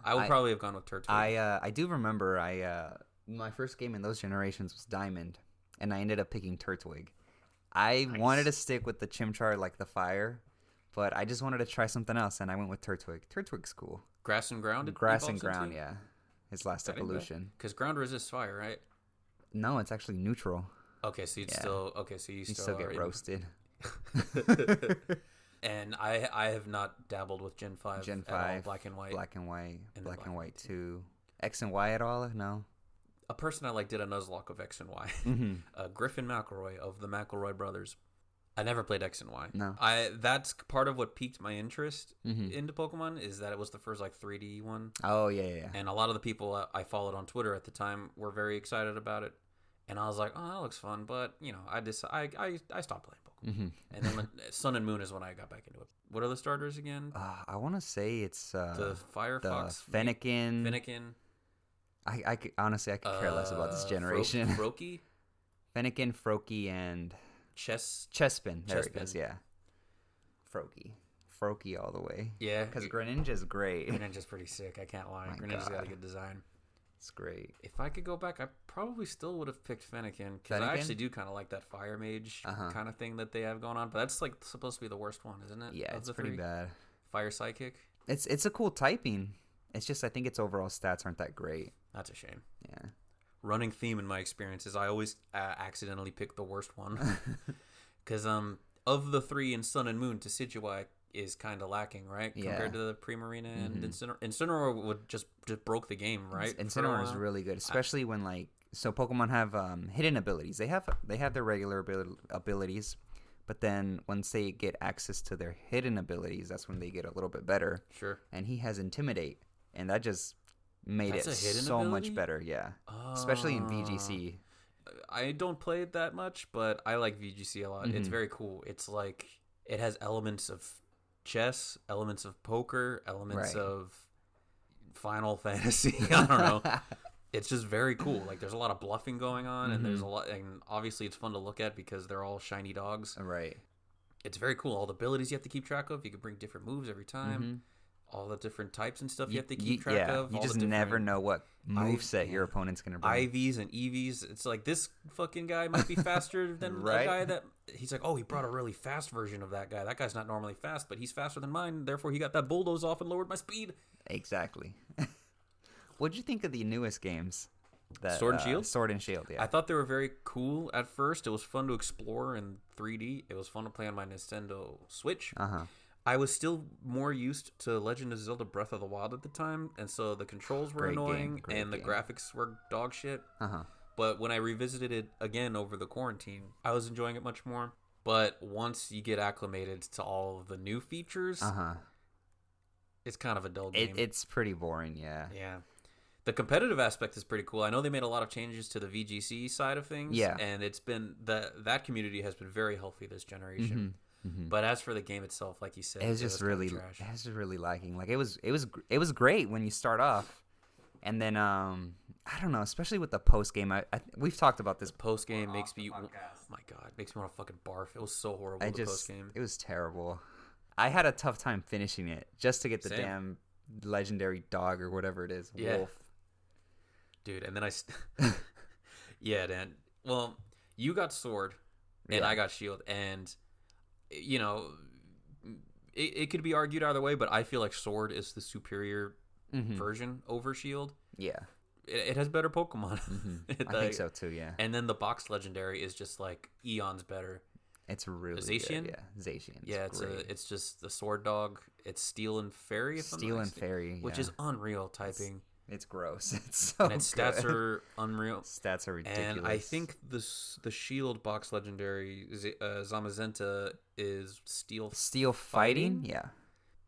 I would probably have gone with Turtwig. I do remember my first game in those generations was Diamond, and I ended up picking Turtwig. I wanted to stick with the Chimchar, like the fire, but I just wanted to try something else, and I went with Turtwig. Turtwig's cool. Grass and ground. Grass and ground, yeah. His last I think evolution. Because ground resists fire, right? No, it's actually neutral. Okay, so you'd Yeah. still so you You still still are get in- roasted. And I have not dabbled with Gen 5 Gen at all, 5, Black and White. Black and White, And then Black Black and and White 2. X and Y at all? No. A person I like did a Nuzlocke of X and Y. Griffin McElroy of the McElroy brothers. I never played X and Y. No. That's part of what piqued my interest into Pokemon, is that it was the first like 3D one. Oh, yeah. And a lot of the people I followed on Twitter at the time were very excited about it. And I was like, oh, that looks fun. But, I stopped playing Pokemon. And then Sun and Moon is when I got back into it. What are the starters again? I want to say it's The Firefox. Fennekin. Fennekin. Honestly, I could care less about this generation. Froakie. Fennekin, Froakie, and Chespin. There it Chespin. goes, yeah. Froakie all the way. Yeah. Because Greninja's great. Greninja's pretty sick. I can't lie. My Greninja's got a God. good design. It's great. If I could go back, I probably still would have picked Fennekin, because I Fennekin? actually do kind of like that Fire Mage kind of thing that they have going on. But that's like supposed to be the worst one, isn't it? Yeah, of it's the pretty three? bad. Fire Psychic. It's a cool typing. It's just I think its overall stats aren't that great. That's a shame. Yeah. Running theme in my experience is I always accidentally pick the worst one, because of the three in Sun and Moon, Decidueye is kind of lacking, right? Yeah. Compared to the Primarina and Incineroar would just broke the game, right? Incineroar is really good, especially when so Pokemon have hidden abilities. They have their regular abilities, but then once they get access to their hidden abilities, that's when they get a little bit better. Sure. And he has Intimidate, and that just made That's it a hidden so ability? much better. Yeah, especially in VGC. I don't play it that much, but I like VGC a lot. It's very cool. It's like it has elements of chess, elements of poker, elements Right. of Final Fantasy. I don't know. It's just very cool. Like there's a lot of bluffing going on, and there's a lot, and obviously it's fun to look at because they're all shiny dogs. Right. It's very cool. All the abilities you have to keep track of. You can bring different moves every time. All the different types and stuff you have to keep track of. You all just the never different know what moveset your opponent's gonna bring. IVs and EVs. It's like this fucking guy might be faster than Right. a guy that he's like, oh, he brought a really fast version of that guy. That guy's not normally fast, but he's faster than mine. Therefore, he got that bulldoze off and lowered my speed. Exactly. What'd you think of the newest games? Sword and Shield? Sword and Shield, yeah. I thought they were very cool at first. It was fun to explore in 3D. It was fun to play on my Nintendo Switch. I was still more used to Legend of Zelda Breath of the Wild at the time, and so the controls were annoying, and the graphics were dog shit. But when I revisited it again over the quarantine, I was enjoying it much more. But once you get acclimated to all of the new features, it's kind of a dull game. It's pretty boring, yeah. Yeah. The competitive aspect is pretty cool. I know they made a lot of changes to the VGC side of things. Yeah. And it's been that community has been very healthy this generation. But as for the game itself, like you said, it was just really trash. It was just really lacking. Like it was great when you start off, and then I don't know, especially with the post game. We've talked about this. Post game makes me oh my god, makes me want to fucking barf. It was so horrible. The post game. It was terrible. I had a tough time finishing it just to get the damn legendary dog or whatever it is, wolf. Dude, and then yeah, Dan. Well, you got sword, and I got shield, and you know, it could be argued either way, but I feel like sword is the superior version over shield. Yeah. It has better Pokemon. I think so too, yeah. And then the box legendary is just like eons better. It's really Zacian? good, yeah. Zacian. Yeah, it's just the sword dog. It's Steel and Fairy. Which is unreal typing. It's gross. It's so and its stats are unreal. Stats are ridiculous. And I think the shield box legendary Zamazenta is steel fighting. Yeah.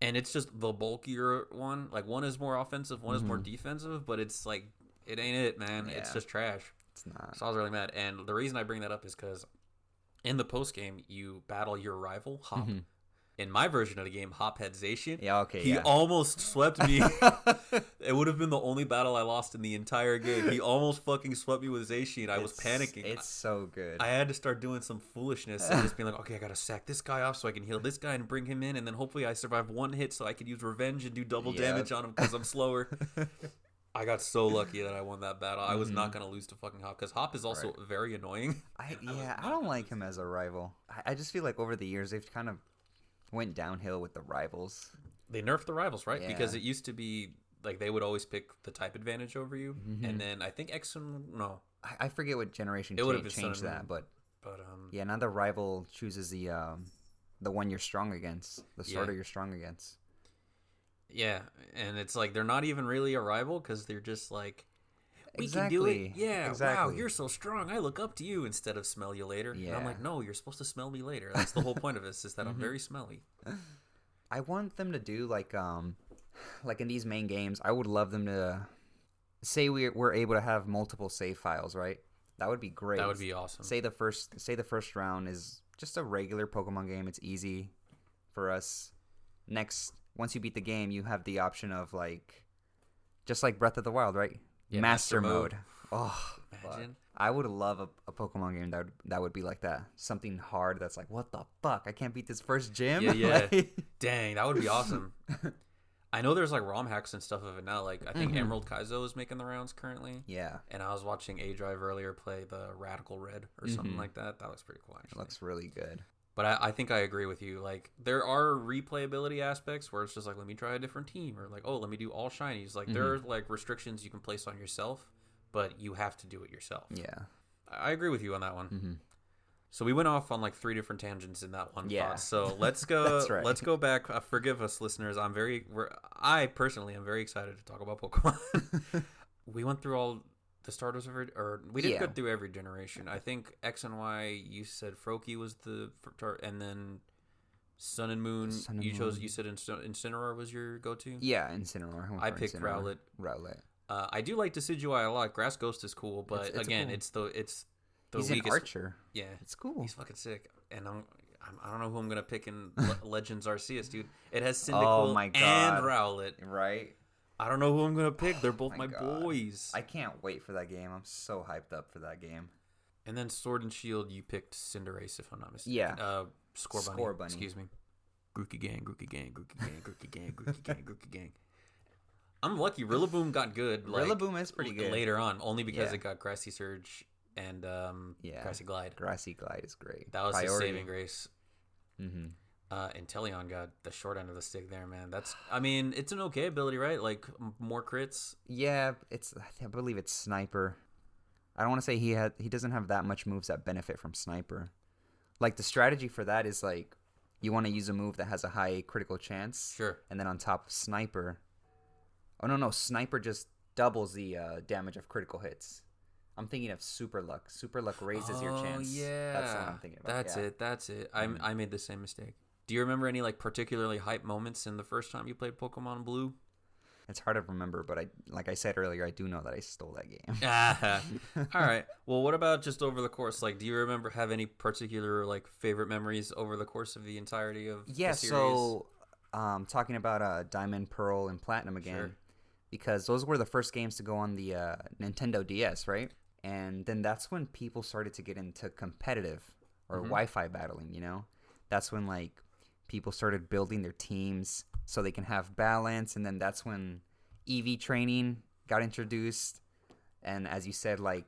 And it's just the bulkier one. Like one is more offensive, one is more defensive, but it's like it ain't it, man. Yeah. It's just trash. It's not. So I was really mad. And the reason I bring that up is because in the post game you battle your rival Hop. In my version of the game, Hop had Zacian. Yeah, okay. He almost swept me. It would have been the only battle I lost in the entire game. He almost fucking swept me with Zacian. I was panicking. It's so good. I had to start doing some foolishness and just being like, okay, I gotta sack this guy off so I can heal this guy and bring him in, and then hopefully I survive one hit so I can use revenge and do double damage on him because I'm slower. I got so lucky that I won that battle. I was not gonna lose to fucking Hop because Hop is also very annoying. I don't like him as a rival. I just feel like over the years they've kind of went downhill with the rivals. They nerfed the rivals, right? Yeah. Because it used to be like they would always pick the type advantage over you, and then I think I forget what generation changed that, but yeah, now the rival chooses the one you're strong against, the starter you're strong against. Yeah, and it's like they're not even really a rival because they're just like, we can do it. Yeah, exactly. Wow, you're so strong. I look up to you instead of smell you later. Yeah. And I'm like, no, you're supposed to smell me later. That's the whole point of this is that I'm very smelly. I want them to do like in these main games, I would love them to say we're able to have multiple save files, right? That would be great. That would be awesome. Say the first round is just a regular Pokemon game. It's easy for us. Once you beat the game, you have the option of like just like Breath of the Wild, right? Yeah, Master mode. Oh, imagine. I would love a Pokemon game that would be like that. Something hard that's like, what the fuck? I can't beat this first gym? Yeah. Dang, that would be awesome. I know there's like ROM hacks and stuff of it now. Like I think Emerald Kaizo is making the rounds currently. Yeah. And I was watching A-Drive earlier play the Radical Red or something like that. That looks pretty cool actually. It looks really good. But I think I agree with you. Like, there are replayability aspects where it's just like, let me try a different team. Or like, oh, let me do all shinies. Like, there are, like, restrictions you can place on yourself, but you have to do it yourself. Yeah. I agree with you on that one. So we went off on, like, 3 different tangents in that one thought. So let's go That's right. Let's go back. Forgive us, listeners. I personally am very excited to talk about Pokemon. We went through all the starters we didn't go through every generation. I think X and Y, you said Froakie was and then Sun and Moon. You said Incineroar was your go-to. Yeah, Incineroar. I picked Rowlet. I do like Decidueye a lot. Grass Ghost is cool, but it's the he's weakest. An archer. Yeah, it's cool. He's fucking sick, and I don't know who I'm gonna pick in Legends Arceus, dude. It has Cyndaquil and Rowlet. Right. I don't know who I'm going to pick. They're both my boys. I can't wait for that game. I'm so hyped up for that game. And then Sword and Shield, you picked Cinderace, if I'm not mistaken. Yeah. Score Bunny. Excuse me. Grookey Gang. I'm lucky. Rillaboom got good. Rillaboom is pretty good. Later on, only because it got Grassy Surge and Grassy Glide. Grassy Glide is great. That was his saving grace. Inteleon got the short end of the stick there, man. It's an okay ability, right? Like more crits. Yeah, I believe it's Sniper. I don't want to say he doesn't have that much moves that benefit from Sniper. Like, the strategy for that is, like, you want to use a move that has a high critical chance. Sure. And then on top of Sniper. Oh, no. Sniper just doubles the damage of critical hits. I'm thinking of Super Luck. Super Luck raises your chance. Oh, yeah. That's what I'm thinking about. That's it. I made the same mistake. Do you remember any, like, particularly hype moments in the first time you played Pokemon Blue? It's hard to remember, but like I said earlier, I do know that I stole that game. All right. Well, what about just over the course? Like, do you have any particular, like, favorite memories over the course of the entirety of the series? So talking about Diamond, Pearl, and Platinum again, Sure. because those were the first games to go on the Nintendo DS, right? And then that's when people started to get into competitive or Wi-Fi battling, you know? That's when, like, people started building their teams so they can have balance, and then that's when EV training got introduced. And as you said, like,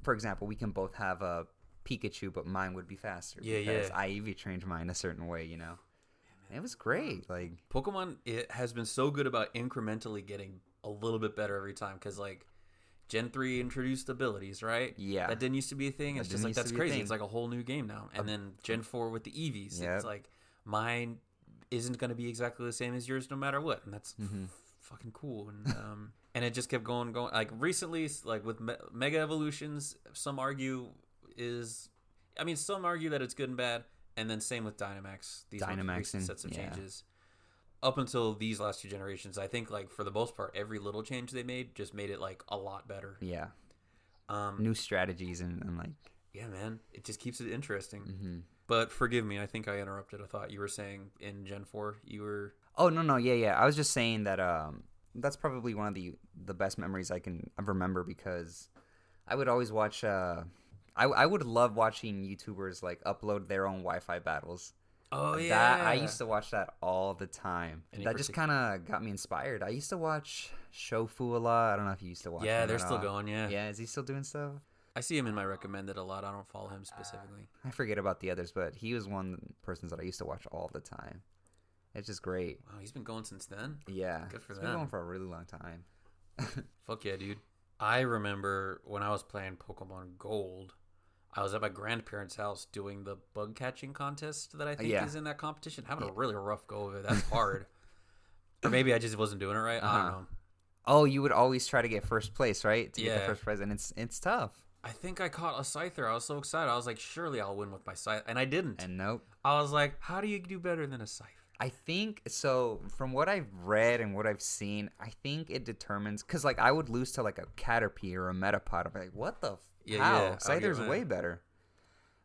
for example, we can both have a Pikachu, but mine would be faster because I EV trained mine a certain way, you know. And it was great. Like, Pokemon, it has been so good about incrementally getting a little bit better every time because, like, Gen 3 introduced abilities, right? Yeah. That didn't used to be a thing. It's just like, that's crazy. It's like a whole new game now. And then Gen 4 with the Eevees. Yep. It's like, mine isn't going to be exactly the same as yours no matter what. And that's fucking cool. And and it just kept going. Like, recently, like, with Mega Evolutions, some argue that it's good and bad. And then same with Dynamax. These recent sets of changes. Up until these last two generations, I think, like, for the most part, every little change they made just made it, like, a lot better. Yeah. New strategies and like... Yeah, man. It just keeps it interesting. But forgive me, I think I interrupted. I thought you were saying in Gen 4 you were... Oh, no. Yeah. I was just saying that that's probably one of the best memories I remember because I would always watch... I would love watching YouTubers, like, upload their own Wi-Fi battles. Oh, yeah. I used to watch that all the time. That just kind of got me inspired. I used to watch Shofu a lot. I don't know if you used to watch him. Yeah, they're still going, yeah. Yeah, is he still doing stuff? I see him in my recommended a lot. I don't follow him specifically. I forget about the others, but he was one of the persons that I used to watch all the time. It's just great. Wow, he's been going since then? Yeah. Good for He's them. been going for a really long time. Fuck yeah, dude. I remember when I was playing Pokemon Gold, I was at my grandparents' house doing the bug catching contest that I think is in that competition. Having a really rough go of it. That's hard. Or maybe I just wasn't doing it right. I don't know. Oh, you would always try to get first place, right? To get the first prize, and it's tough. I think I caught a Scyther. I was so excited. I was like, surely I'll win with my Scyther. And I didn't. And nope. I was like, how do you do better than a Scyther? I think, so from what I've read and what I've seen, I think it determines, because, like, I would lose to, like, a Caterpie or a Metapod. I'm like, what the how? Scyther's way better.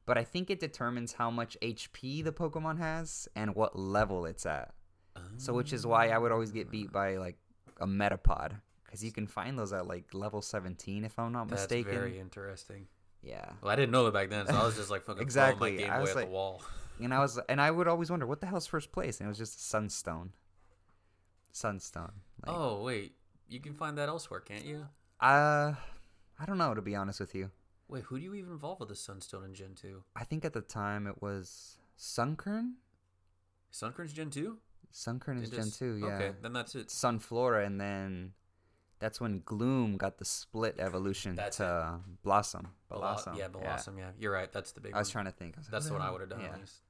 But I think it determines how much HP the Pokemon has and what level it's at. So which is why I would always get beat by, like, a Metapod. Because you can find those at, like, level 17, if I'm not mistaken. That's very interesting. Yeah. Well, I didn't know that back then, so I was just, like, fucking throwing my Game Boy at the wall. And I would always wonder, what the hell's first place? And it was just Sunstone. Like, oh, wait. You can find that elsewhere, can't you? I don't know, to be honest with you. Wait, who do you even involve with the Sunstone in Gen 2? I think at the time it was Sunkern. Sunkern's Gen 2? Sunkern is Gen 2, yeah. Okay, then that's it. Sunflora, and then that's when Gloom got the split evolution to Blossom. Blossom, yeah. You're right, that's the big one. I was trying to think. That's the one I would have done at least.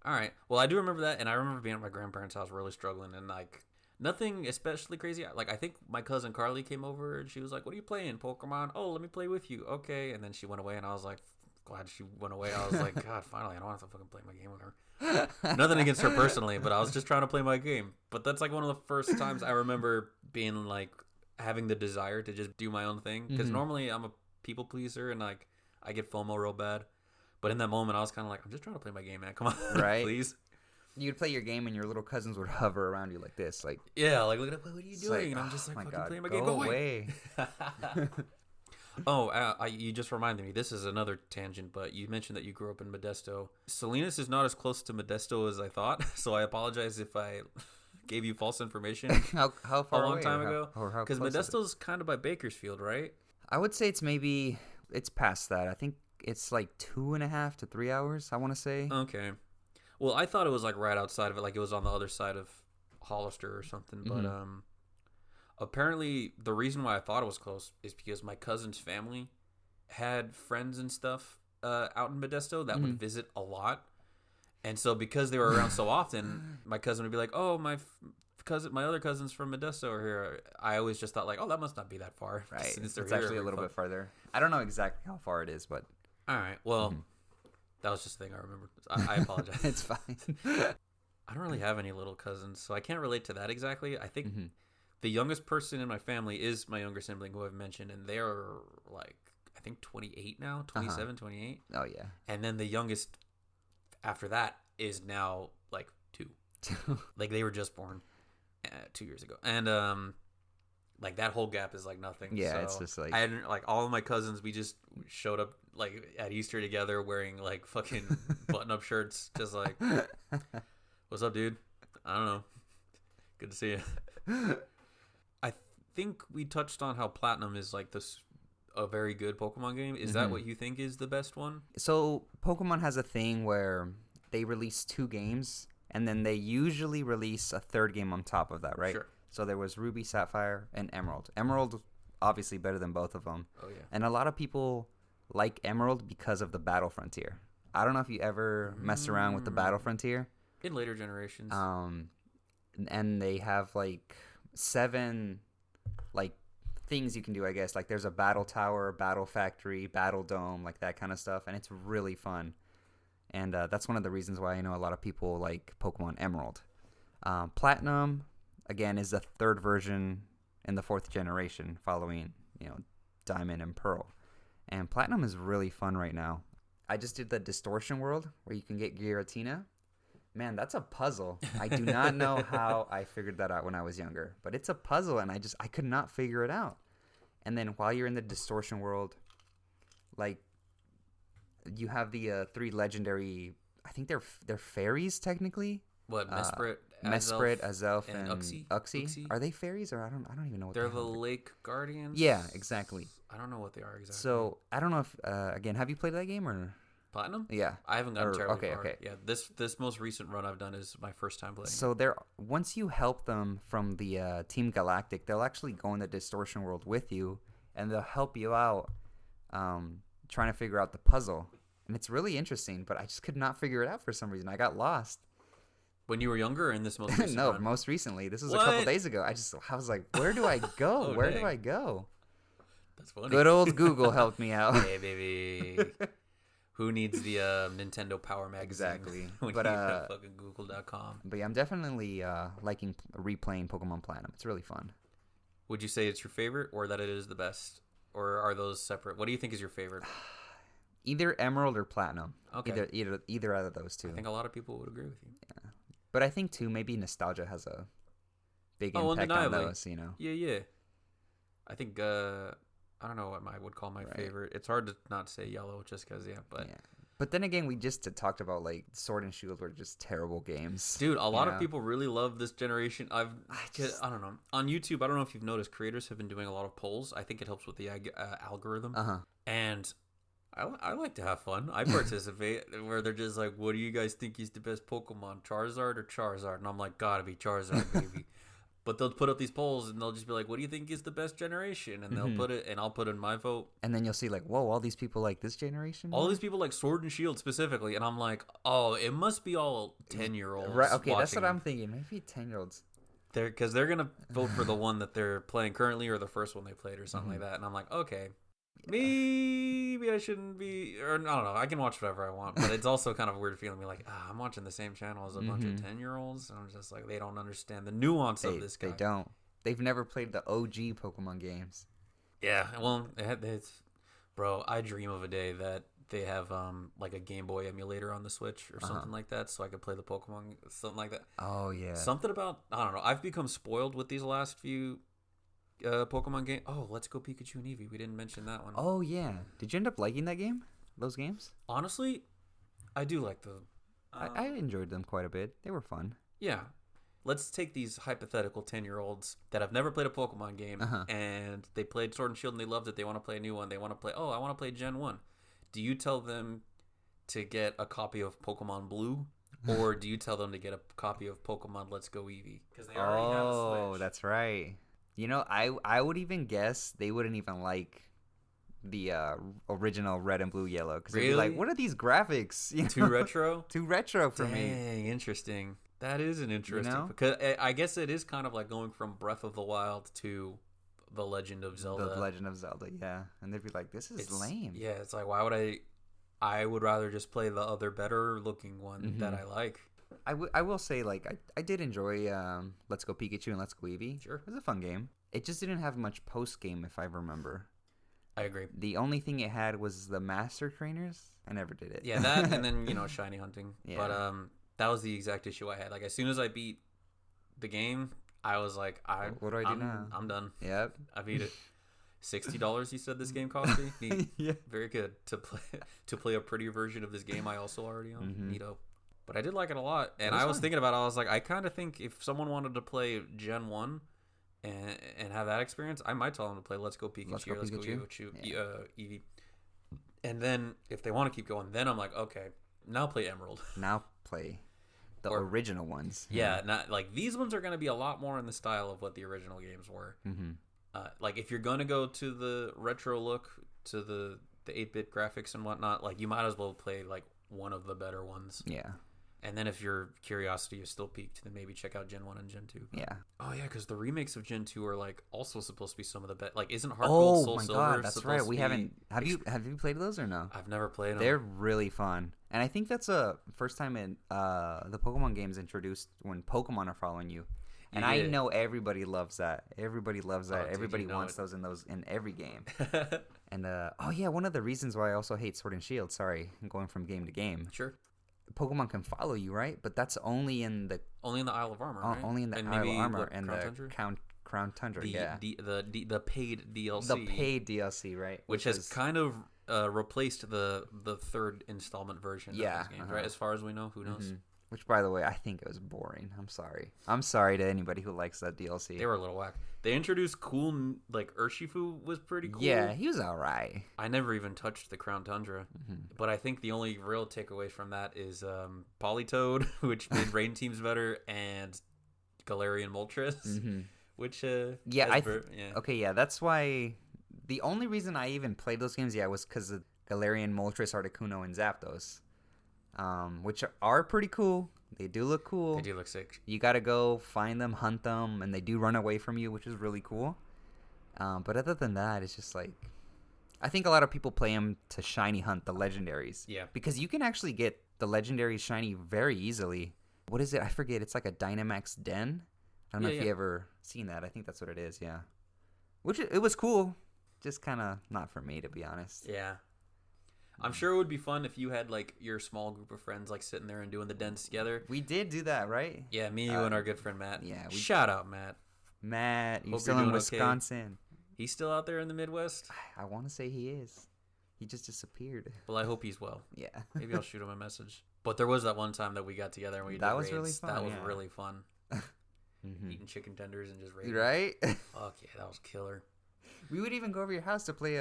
All right. Well, I do remember that, and I remember being at my grandparents' house really struggling, and, like, nothing especially crazy. Like, I think my cousin Carly came over, and she was like, what are you playing, Pokemon? Oh, let me play with you. Okay. And then she went away, and I was like, glad she went away. I was like, God, finally, I don't have to fucking play my game with her. Nothing against her personally, but I was just trying to play my game. But that's, like, one of the first times I remember being, like, having the desire to just do my own thing. Because normally I'm a people pleaser, and, like, I get FOMO real bad. But in that moment, I was kind of like, I'm just trying to play my game, man. Come on, right? Please. You'd play your game, and your little cousins would hover around you like this, like, yeah, like, look at what are you doing? Like, and I'm just like, fucking playing my game. Go away. You just reminded me. This is another tangent, but you mentioned that you grew up in Modesto. Salinas is not as close to Modesto as I thought, so I apologize if I gave you false information. How far a long away, time ago? Because Modesto's kind of by Bakersfield, right? I would say it's past that. I think it's like 2.5 to 3 hours, I want to say. Okay. Well, I thought it was, like, right outside of it, like it was on the other side of Hollister or something. But apparently the reason why I thought it was close is because my cousin's family had friends and stuff out in Modesto that would visit a lot. And so because they were around so often, my cousin would be like, "Oh, my other cousins from Modesto are here." I always just thought like, "Oh, that must not be that far." Right. Since It's actually a little bit further. I don't know exactly how far it is, but... All right. Well, that was just a thing I remember. I apologize. It's fine. I don't really have any little cousins, so I can't relate to that exactly. I think the youngest person in my family is my younger sibling who I've mentioned, and they're like, I think 28 now, 27, 28. Oh, yeah. And then the youngest after that is now like 2. Like they were just born 2 years ago. And like that whole gap is like nothing. Yeah, so it's just like... I hadn't, like all of my cousins, we just showed up like at Easter together wearing like fucking button-up shirts, just like, "What's up, dude? I don't know. Good to see you." I think we touched on how Platinum is like a very good Pokemon game. Is that what you think is the best one? So Pokemon has a thing where they release 2 games, and then they usually release a 3rd game on top of that, right? Sure. So there was Ruby, Sapphire, and Emerald. Emerald, obviously better than both of them. Oh, yeah. And a lot of people like Emerald because of the Battle Frontier. I don't know if you ever messed around with the Battle Frontier. In later generations. And they have like 7 like things you can do, I guess. Like there's a battle tower, battle factory, battle dome, like that kind of stuff, and it's really fun. And that's one of the reasons why I know a lot of people like Pokemon Emerald. Platinum, again, is the 3rd version in the 4th generation, following Diamond and Pearl. And Platinum is really fun right now. I just did the Distortion World where you can get Giratina. Man, that's a puzzle. I do not know how I figured that out when I was younger, but it's a puzzle, and I could not figure it out. And then while you're in the Distortion World, like, you have the 3 legendary, I think they're fairies technically. What, Mesprit, Azelf, and Uxie? Are they fairies, or I don't even know what they're the Lake Guardians? Yeah, exactly. I don't know what they are exactly. So, I don't know if again, have you played that game or Platinum? Yeah. I haven't gotten terribly far. Okay. Yeah, this most recent run I've done is my first time playing. So once you help them from the Team Galactic, they'll actually go in the Distortion World with you, and they'll help you out trying to figure out the puzzle. And it's really interesting, but I just could not figure it out for some reason. I got lost. When you were younger, or in this most recent No, run? most recently. This was a couple days ago. I was like, where do I go? Where do I go? That's funny. Good old Google helped me out. Hey, baby. Who needs the Nintendo Power Magazine? Exactly. When But you have fucking Google.com. But yeah, I'm definitely liking replaying Pokemon Platinum. It's really fun. Would you say it's your favorite, or that it is the best? Or are those separate? What do you think is your favorite? Either Emerald or Platinum. Okay. Either out of those 2. I think a lot of people would agree with you. Yeah. But I think, too, maybe nostalgia has a big impact on those, Yeah. I think, I don't know what I would call my favorite. It's hard to not say yellow just because, but... Yeah. But then again, we just talked about, like, Sword and Shield were just terrible games. Dude, a lot of people really love this generation. I don't know. On YouTube, I don't know if you've noticed, creators have been doing a lot of polls. I think it helps with the algorithm. Uh-huh. And I like to have fun. I participate where they're just like, what do you guys think is the best Pokemon, Charizard or Charizard? And I'm like, gotta be Charizard, baby. But they'll put up these polls and they'll just be like, what do you think is the best generation? And they'll put it, and I'll put in my vote. And then you'll see like, whoa, all these people like this generation? All these people like Sword and Shield specifically. And I'm like, oh, it must be all 10-year-olds. Right, okay, that's what I'm thinking. Maybe 10-year-olds. Because they're going to vote for the one that they're playing currently or the first one they played or something like that. And I'm like, okay. Maybe I shouldn't be, or I don't know. I can watch whatever I want, but it's also kind of a weird feeling. Me like, I'm watching the same channel as a bunch of 10-year-olds, and I'm just like, they don't understand the nuance of this guy. They don't. They've never played the OG Pokemon games. Yeah, well, it's bro. I dream of a day that they have like a Game Boy emulator on the Switch or something like that, so I could play the Pokemon, something like that. Oh yeah. Something about, I don't know. I've become spoiled with these last few Pokemon game. Oh, Let's Go Pikachu and Eevee. We didn't mention that one. Oh yeah. Did you end up liking that game? Those games? Honestly, I do like them. I enjoyed them quite a bit. They were fun. Yeah. Let's take these hypothetical 10-year-olds that have never played a Pokemon game and they played Sword and Shield and they loved it. They want to play a new one. They want to play, I want to play Gen 1. Do you tell them to get a copy of Pokemon Blue, or do you tell them to get a copy of Pokemon Let's Go Eevee? Because they already have a Switch. Oh, that's right. You know, I would even guess they wouldn't even like the original Red and Blue Yellow because they'd be Really? like, "What are these graphics? You Too know? retro? Too retro for me." Dang, interesting. That is an interesting know? because I guess it is kind of like going from Breath of the Wild to The Legend of Zelda. The Legend of Zelda, yeah, and they'd be like, "This is lame." Yeah, it's like why would I would rather just play the other better looking one that I like. I will say, like, I did enjoy Let's Go Pikachu and Let's Go Eevee. Sure. It was a fun game. It just didn't have much post game, if I remember. I agree. The only thing it had was the Master Trainers. I never did it. Yeah, that and then shiny hunting. Yeah. But that was the exact issue I had. Like as soon as I beat the game, I was like, what do I do now? I'm done. Yep. I beat it. $60 you said this game cost me? Neat. Yeah. Very good. To play a prettier version of this game I also already own. Neato. But I did like it a lot. And I was thinking about it, I was like, I kinda think if someone wanted to play Gen 1 and have that experience, I might tell them to play Let's Go Pikachu, Let's Go Eevee. And then if they want to keep going, then I'm like, okay, now play Emerald. Now play the original ones. Yeah, not like these ones are going to be a lot more in the style of what the original games were. Like if you're going to go to the retro look, to the 8-bit graphics and whatnot, like you might as well play like one of the better ones. Yeah. And then if your curiosity is still piqued, then maybe check out Gen 1 and Gen 2. Yeah. Oh, yeah, because the remakes of Gen 2 are like also supposed to be some of the best. Like, isn't Heart Gold, Soul Silver? Oh, my God, that's right. We haven't. Have you played those or no? I've never played them. They're really fun. And I think that's a first time in the Pokemon games introduced when Pokemon are following you. And I know everybody loves that. Everybody loves that. Everybody wants those in every game. And, one of the reasons why I also hate Sword and Shield, sorry, I'm going from game to game. Sure. Pokemon can follow you, right? But that's only in the Isle of Armor, right? Only in the Isle of Armor and the Crown Tundra. The paid DLC. The paid DLC, right? Which has kind of replaced the third installment version of these games, right? As far as we know, who knows? Which, by the way, I think it was boring. I'm sorry. I'm sorry to anybody who likes that DLC. They were a little whack. They introduced cool, like, Urshifu was pretty cool. Yeah, he was all right. I never even touched the Crown Tundra. But I think the only real takeaway from that is Politoed, which made rain teams better, and Galarian Moltres, which... Okay, that's why... The only reason I even played those games, was because of Galarian, Moltres, Articuno, and Zapdos. Which are pretty cool. They do look cool. They do look sick. You gotta go find them, hunt them, and they do run away from you, which is really cool. But other than that, it's just like... I think a lot of people play them to shiny hunt the legendaries. Yeah. Because you can actually get the legendaries shiny very easily. What is it? I forget. It's like a Dynamax Den. I don't know if you ever seen that. I think that's what it is, yeah. Which, it was cool. Just kind of not for me, to be honest. Yeah. I'm sure it would be fun if you had, like, your small group of friends, like, sitting there and doing the dens together. We did do that, right? Yeah, me, you, and our good friend Matt. Yeah. Shout out, Matt. Matt, you're still in Wisconsin. Okay. He's still out there in the Midwest? I want to say he is. He just disappeared. Well, I hope he's well. Yeah. Maybe I'll shoot him a message. But there was that one time that we got together and we did That was raids. really fun. That was really fun. Eating chicken tenders and just raiding. Right? Fuck yeah, that was killer. We would even go over your house to play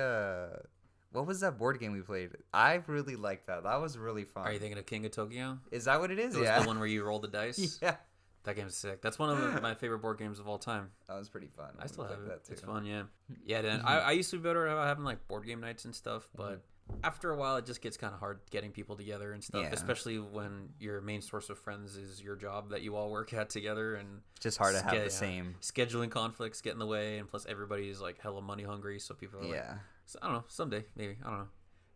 what was that board game we played? I really liked that. That was really fun. Are you thinking of King of Tokyo? Is that what it is? It was the one where you roll the dice? Yeah. That game's sick. That's one of my favorite board games of all time. That was pretty fun. I still have it. It's fun, yeah. Yeah, then I used to be better about having like board game nights and stuff, but after a while it just gets kind of hard getting people together and stuff, especially when your main source of friends is your job that you all work at together, and it's just hard to have the same scheduling conflicts get in the way, and plus everybody's like hella money hungry, so people are like, so, I don't know, someday maybe, I don't know,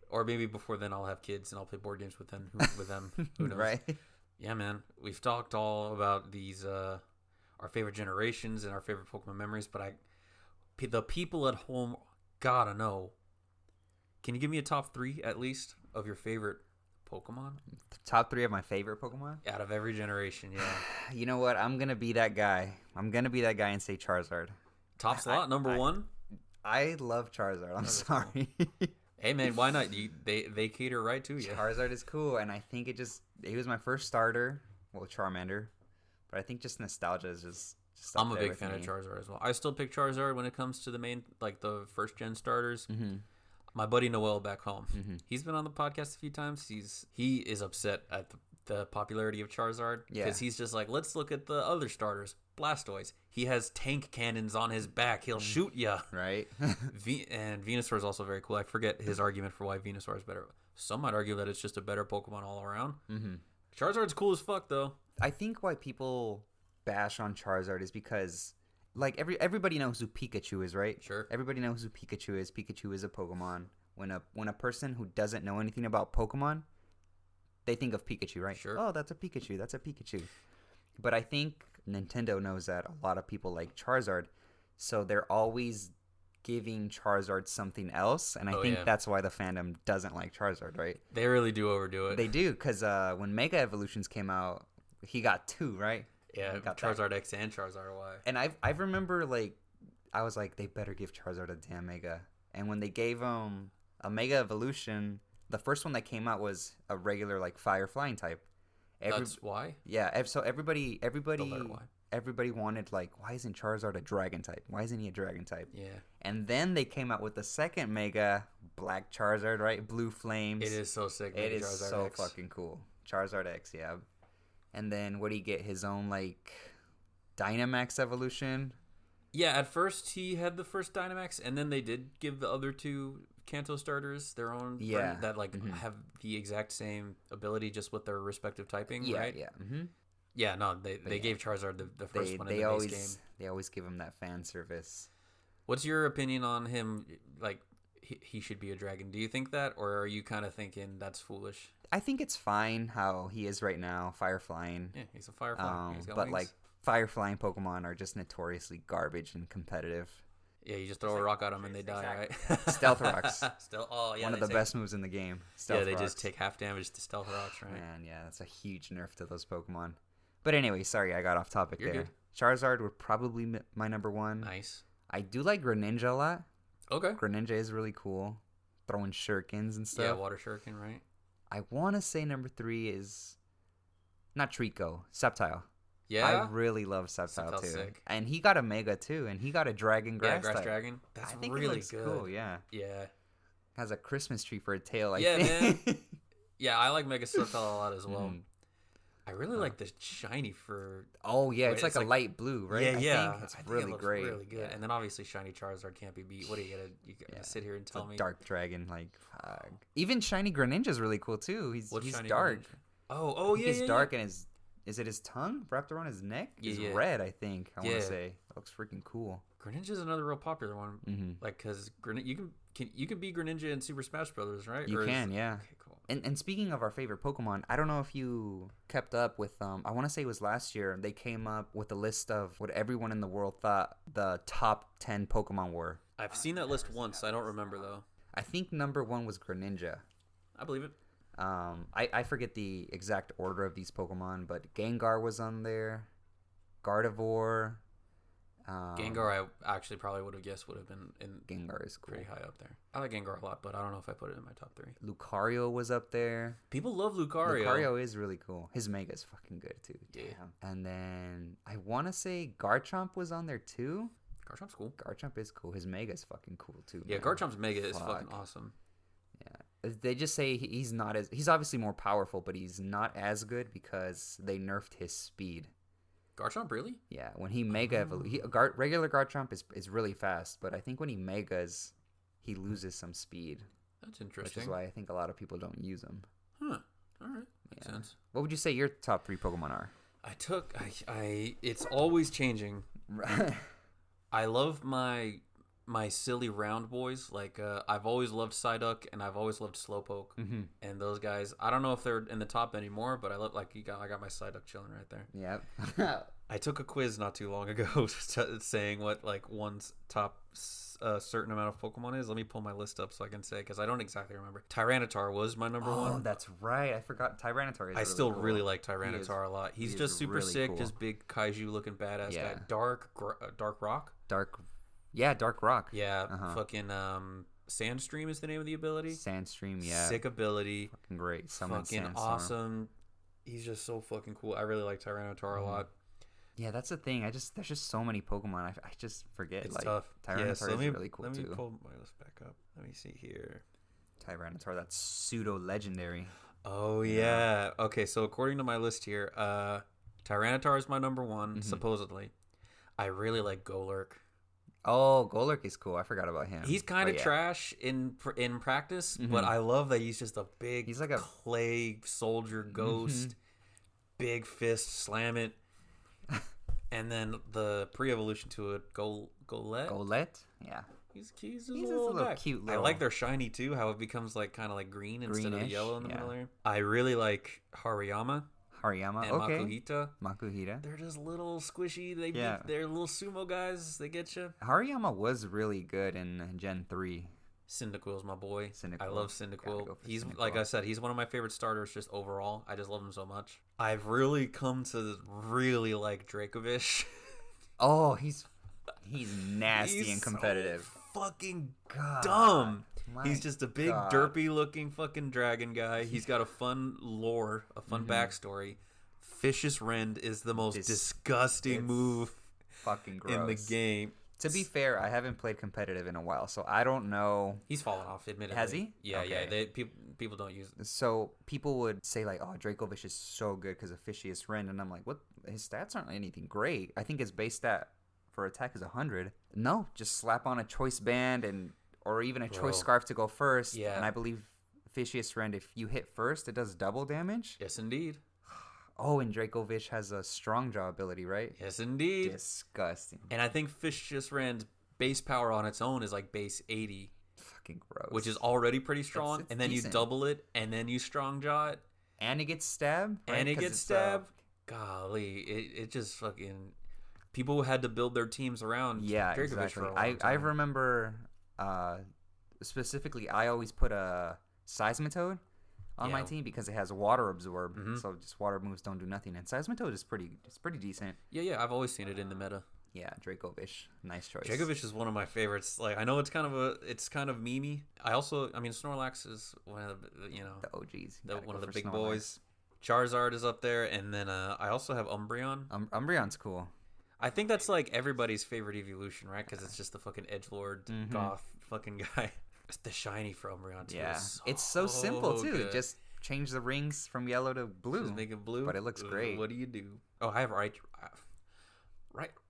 or maybe before then I'll have kids and I'll play board games with them. Who knows? Right? Yeah, man. We've talked all about these our favorite generations and our favorite Pokemon memories, but the people at home gotta know. Can you give me a top 3 at least of your favorite Pokemon? Top 3 of my favorite Pokemon? Out of every generation, yeah. You know what? I'm gonna be that guy. And say Charizard. Top slot, number 1? I love Charizard. I'm sorry. Hey man, why not? They cater right to you. Charizard is cool, and I think he was my first starter. Well, Charmander, but I think just nostalgia is just I'm a big fan of Charizard as well. I still pick Charizard when it comes to the main, like the first gen starters. My buddy Noel back home, he's been on the podcast a few times. He is upset at the popularity of Charizard because he's just like, let's look at the other starters. Blastoise, He has tank cannons on his back. He'll shoot ya. Right. And Venusaur is also very cool. I forget his argument for why Venusaur is better. Some might argue that it's just a better Pokemon all around. Mm-hmm. Charizard's cool as fuck, though. I think why people bash on Charizard is because, like, everybody knows who Pikachu is, right? Sure. Everybody knows who Pikachu is. Pikachu is a Pokemon. When a person who doesn't know anything about Pokemon, they think of Pikachu, right? Sure. Oh, that's a Pikachu. That's a Pikachu. But I think Nintendo knows that a lot of people like Charizard, so they're always giving Charizard something else, and I think that's why the fandom doesn't like Charizard, right? They really do overdo it. They do, because when Mega Evolutions came out, he got 2, right? Yeah, Charizard X and Charizard Y. And I remember, like, I was like, they better give Charizard a damn Mega. And when they gave him a Mega Evolution, the first one that came out was a regular, like, fire flying type. That's why? Yeah, so everybody wanted, like, why isn't Charizard a dragon type? Why isn't he a dragon type? Yeah. And then they came out with the second Mega, Black Charizard, right? Blue Flames. It is so sick. It is Charizard so X. fucking cool. Charizard X, yeah. And then what do you get? His own, like, Dynamax evolution? Yeah, at first he had the first Dynamax, and then they did give the other 2 Kanto starters their own brand that, like, have the exact same ability just with their respective typing, right? Yeah, mm-hmm. Yeah, no, they gave Charizard the first one in the base game. They always give him that fan service. What's your opinion on him? Like, he should be a dragon. Do you think that, or are you kind of thinking that's foolish? I think it's fine how he is right now, fire flying. Yeah, he's a fire flying. But wings. Like, fire flying Pokemon are just notoriously garbage and competitive. Yeah, you just throw a rock at them and they die, right? Stealth rocks. One of the best moves in the game. Stealth they rocks. just take half damage to stealth rocks, right? Man, yeah, that's a huge nerf to those Pokemon. But anyway, sorry, I got off topic You're there. good. Charizard would probably my number 1. Nice. I do like Greninja a lot. Okay. Greninja is really cool. Throwing shurikens and stuff. Yeah, water shuriken, right? I want to say number 3 is not Trico, Sceptile. Yeah, I really love Sceptile too. Sick. And he got a Mega too, and he got a Dragon Grass. Grass type. Dragon. That's I think really it looks good. Cool, yeah. Yeah. Has a Christmas tree for a tail. I think. Man. Yeah, I like Mega Sceptile a lot as well. I really like the shiny for. Oh yeah, it's like a light blue, right? Yeah, I think it's really great. Really good. Yeah. And then obviously shiny Charizard can't be beat. What are you gonna sit here and tell me? Dark Dragon, like even shiny Greninja is really cool too. He's dark. Greninja? Oh yeah. He's dark and is it his tongue wrapped around his neck? It's red, I think. I want to say it looks freaking cool. Greninja is another real popular one. Mm-hmm. Like, because you can be Greninja in Super Smash Brothers, right? You can, yeah. Okay, cool. And speaking of our favorite Pokemon, I don't know if you kept up with I want to say it was last year. They came up with a list of what everyone in the world thought the top 10 Pokemon were. I've seen that list once. I don't remember though. I think number 1 was Greninja. I believe it. I forget the exact order of these Pokemon, but Gengar was on there, Gardevoir. Gengar, I actually probably would have guessed would have been in. Gengar is cool. Pretty high up there. I like Gengar a lot, but I don't know if I put it in my top 3. Lucario was up there. People love Lucario. Lucario is really cool. His Mega is fucking good too. Yeah. Damn. And then I want to say Garchomp was on there too. Garchomp's cool. Garchomp is cool. His Mega is fucking cool too. Yeah, man. Garchomp's Mega is fucking awesome. Yeah. They just say he's obviously more powerful, but he's not as good because they nerfed his speed. Garchomp, really? Yeah, when he Mega regular Garchomp is really fast, but I think when he Megas, he loses some speed. That's interesting. Which is why I think a lot of people don't use him. Huh. All right. Makes sense. What would you say your top 3 Pokemon are? It's always changing. I love my silly round boys. Like, I've always loved Psyduck and I've always loved Slowpoke. Mm-hmm. And those guys, I don't know if they're in the top anymore, but I got my Psyduck chilling right there. Yep. I took a quiz not too long ago saying what like one's top certain amount of Pokemon is. Let me pull my list up so I can say, because I don't exactly remember. Tyranitar was my number 1. Oh, that's right. I forgot Tyranitar is I still cool. really like Tyranitar a lot. He's just super really sick, cool. Just big kaiju looking badass guy. Dark Rock. Dark Rock. Yeah, fucking Sandstream is the name of the ability. Sandstream, yeah. Sick ability. Fucking great. Fucking Sandstorm. Awesome. He's just so fucking cool. I really like Tyranitar a lot. Yeah, that's the thing. There's just so many Pokemon. I just forget. It's tough. Tyranitar is really cool too. Let me pull my list back up. Let me see here. Tyranitar, that's pseudo legendary. Oh yeah. Okay, so according to my list here, Tyranitar is my number 1, supposedly. I really like Golurk. Oh, Golurk is cool. I forgot about him. He's kind of trash in practice, but I love that he's just a big He's like a clay soldier ghost, big fist, slam it. And then the pre-evolution to it, Golett. Golett? Yeah. He's a little cute I like their shiny too, how it becomes like kind of like green instead of the yellow in the middle there. I really like Hariyama. Hariyama, and okay. Makuhita. They're just little squishy. They're little sumo guys. They get you. Hariyama was really good in Gen 3. Cyndaquil's my boy. Cyndaquil. I love Cyndaquil. He's like I said, he's one of my favorite starters just overall. I just love him so much. I've really come to really like Dracovish. Oh, he's nasty and competitive. So fucking dumb. He's just a big derpy looking fucking dragon guy. He's got a fun lore, a fun backstory. Vicious Rend is the most disgusting move fucking gross in the game. To be fair, I haven't played competitive in a while, so I don't know. He's fallen off, admittedly. Has he? Yeah, okay. Yeah. People don't use it. So people would say like, "Oh, Dracovish is so good because of Vicious Rend," and I'm like, "What? His stats aren't anything great. I think his base stat for attack is 100. No, just slap on a choice band or even a choice scarf to go first. Yeah. And I believe Vicious Rend, if you hit first, it does double damage. Yes, indeed. Oh, and Dracovish has a strong jaw ability, right? Yes, indeed. Disgusting. And I think Vicious Rend's base power on its own is like base 80. Fucking gross. Which is already pretty strong. It's and then decent. You double it, and then you strong jaw it. And it gets stabbed. Right? And it gets stabbed. Golly, it just fucking... People had to build their teams around Dracovish exactly. for a long time. I remember specifically, I always put a Seismitoad on my team because it has water absorb, so just water moves don't do nothing. And Seismitoad is pretty decent. Yeah, I've always seen it in the meta. Yeah, Dracovish, nice choice. Dracovish is one of my favorites. Like I know it's kind of memey. Snorlax is one of the OGs, one of the big boys. Charizard is up there, and then I also have Umbreon. Umbreon's cool. I think that's like everybody's favorite evolution, right? Because it's just the fucking edgelord goth fucking guy. The shiny for Umbreon too. Yeah, is it's so simple too. good. Just change the rings from yellow to blue. Just make it blue, but it looks great. What do you do? Oh, I have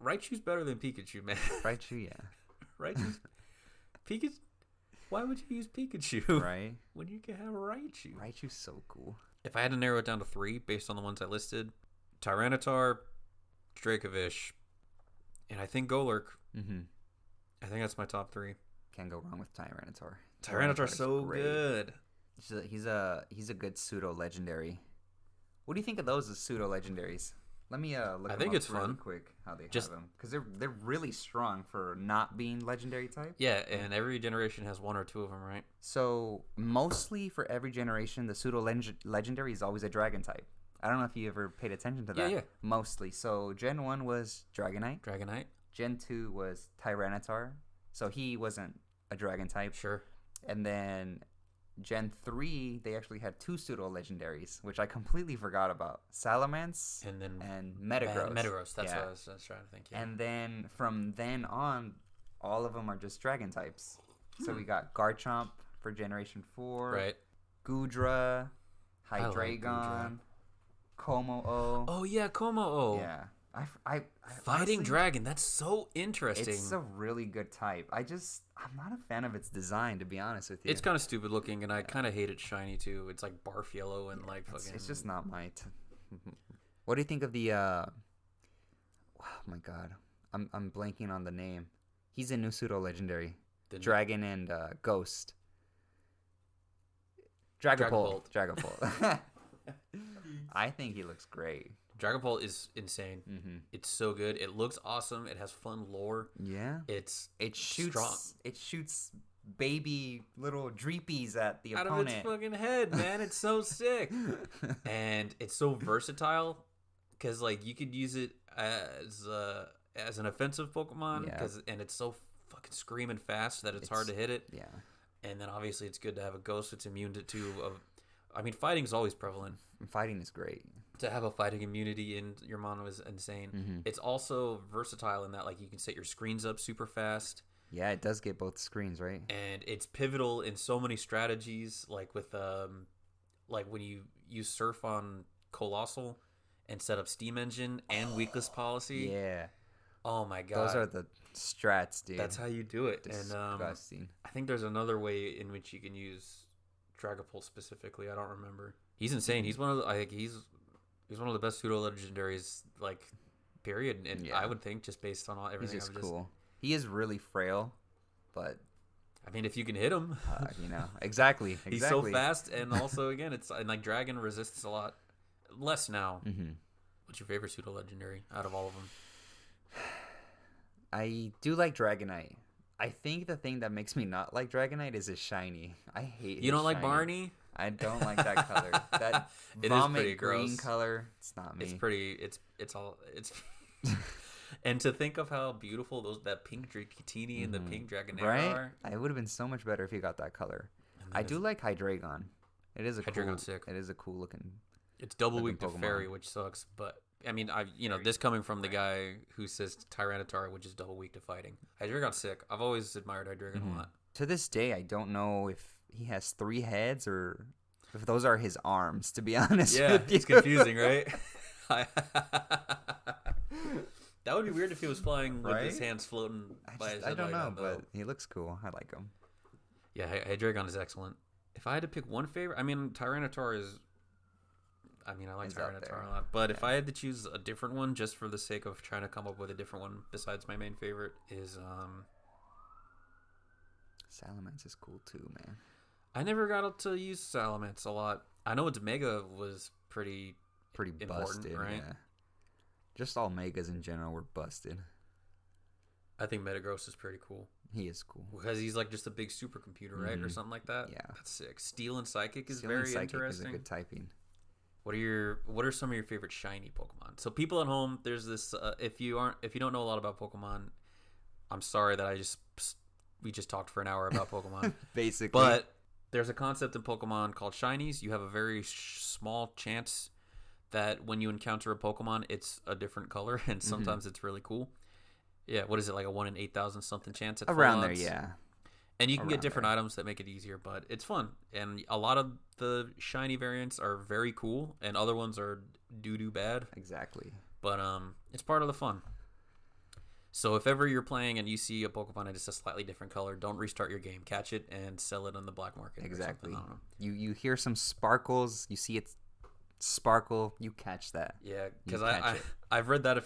Raichu's better than Pikachu, man. Raichu, yeah. Raichu's Pikachu. Why would you use Pikachu? Right. When you can have Raichu. Raichu's so cool. If I had to narrow it down to 3 based on the ones I listed, Tyranitar, Dracovish, and I think Golurk. I think that's my top 3. Can't go wrong with Tyranitar. Tyranitar's so good. He's a good pseudo legendary. What do you think of those as pseudo legendaries? Let me look. I think it's really fun. Quick, how they have them because they're really strong for not being legendary type. Yeah, and every generation has 1 or 2 of them, right? So mostly for every generation, the pseudo legendary is always a dragon type. I don't know if you ever paid attention to that. Yeah. Mostly. So Gen 1 was Dragonite. Gen 2 was Tyranitar. So he wasn't a dragon type. Sure. And then Gen 3, they actually had 2 pseudo legendaries, which I completely forgot about. Salamence and Metagross. Metagross, that's what I was trying to think. Yeah. And then from then on, all of them are just dragon types. So we got Garchomp for Generation 4. Right. Goodra, Hydreigon, Como-O. Oh, yeah, Como-O. Yeah. I Fighting honestly, Dragon, that's so interesting. It's a really good type. I'm not a fan of its design, to be honest with you. It's kind of stupid looking, and I kind of hate it shiny too. It's like barf yellow and like fucking. It's just not my. What do you think of the? Oh my god, I'm blanking on the name. He's a new pseudo legendary. Dragon and Ghost. Dragapult. I think he looks great. Dragapult is insane. It's so good. It looks awesome. It has fun lore. Yeah. It shoots strong. It shoots baby little dreepies at the out opponent. Of its fucking head, man. It's so sick. And it's so versatile because like you could use it as an offensive Pokemon and it's so fucking screaming fast that it's hard to hit it. Yeah. And then obviously it's good to have a ghost that's immune to fighting is always prevalent. Fighting is great. To have a fighting immunity in your mono is insane. It's also versatile in that like you can set your screens up super fast. Yeah, it does get both screens, right? And it's pivotal in so many strategies, like with like when you use Surf on Colossal and set up Steam Engine and Weakless Policy. Yeah. Oh my god. Those are the strats, dude. That's how you do it. Disgusting. And I think there's another way in which you can use Dragapult specifically. I don't remember. He's insane. He's one of the, I think he's one of the best pseudo legendaries, like, period. And I would think just based on everything. He's just cool. He is really frail, but I mean, if you can hit him, exactly. He's so fast, and also again, it's and like Dragon resists a lot less now. Mm-hmm. What's your favorite pseudo legendary out of all of them? I do like Dragonite. I think the thing that makes me not like Dragonite is his shiny. I hate. You don't like shiny. Barney? I don't like that color. That it vomit is pretty green gross. color. It's not me. It's pretty. It's all. It's. And to think of how beautiful that pink Dratini and the pink Dragonair are. It would have been so much better if you got that color. I do like Hydreigon. It is sick. It is a cool looking. It's double weak to Fairy, which sucks. But I mean, this coming from the guy who says Tyranitar, which is double weak to fighting. Hydreigon's sick. I've always admired Hydreigon a lot. To this day, I don't know if he has 3 heads or if those are his arms. To be honest, with you. It's confusing, right? That would be weird if he was flying with his hands floating by his head. I don't know, that, but he looks cool. I like him. Yeah, Hydreigon is excellent. If I had to pick one favorite, I mean, Tyranitar is... I mean, I like Tyranitar a lot. But if I had to choose a different one, just for the sake of trying to come up with a different one besides my main favorite, is... Salamence is cool too, man. I never got to use Salamence a lot. I know its Mega was pretty busted, right? Yeah. Just all Megas in general were busted. I think Metagross is pretty cool. He is cool. Because he's like just a big supercomputer, right? Or something like that? Yeah. That's sick. Steel and Psychic is Steel very and Psychic interesting. is a good typing. What are some of your favorite shiny Pokemon? So people at home, there's this if you don't know a lot about Pokemon, I'm sorry that we just talked for an hour about Pokemon. Basically. But there's a concept in Pokemon called shinies. You have a very small chance that when you encounter a Pokemon, it's a different color, and sometimes it's really cool. Yeah, what is it, like a 1 in 8,000 something chance at around there, yeah. And you can get different items that make it easier, but it's fun. And a lot of the shiny variants are very cool, and other ones are doo-doo bad. Exactly. But it's part of the fun. So if ever you're playing and you see a Pokemon and it's a slightly different color, don't restart your game. Catch it and sell it on the black market. Exactly. You hear some sparkles, you see it sparkle, you catch that. Yeah, because I've read that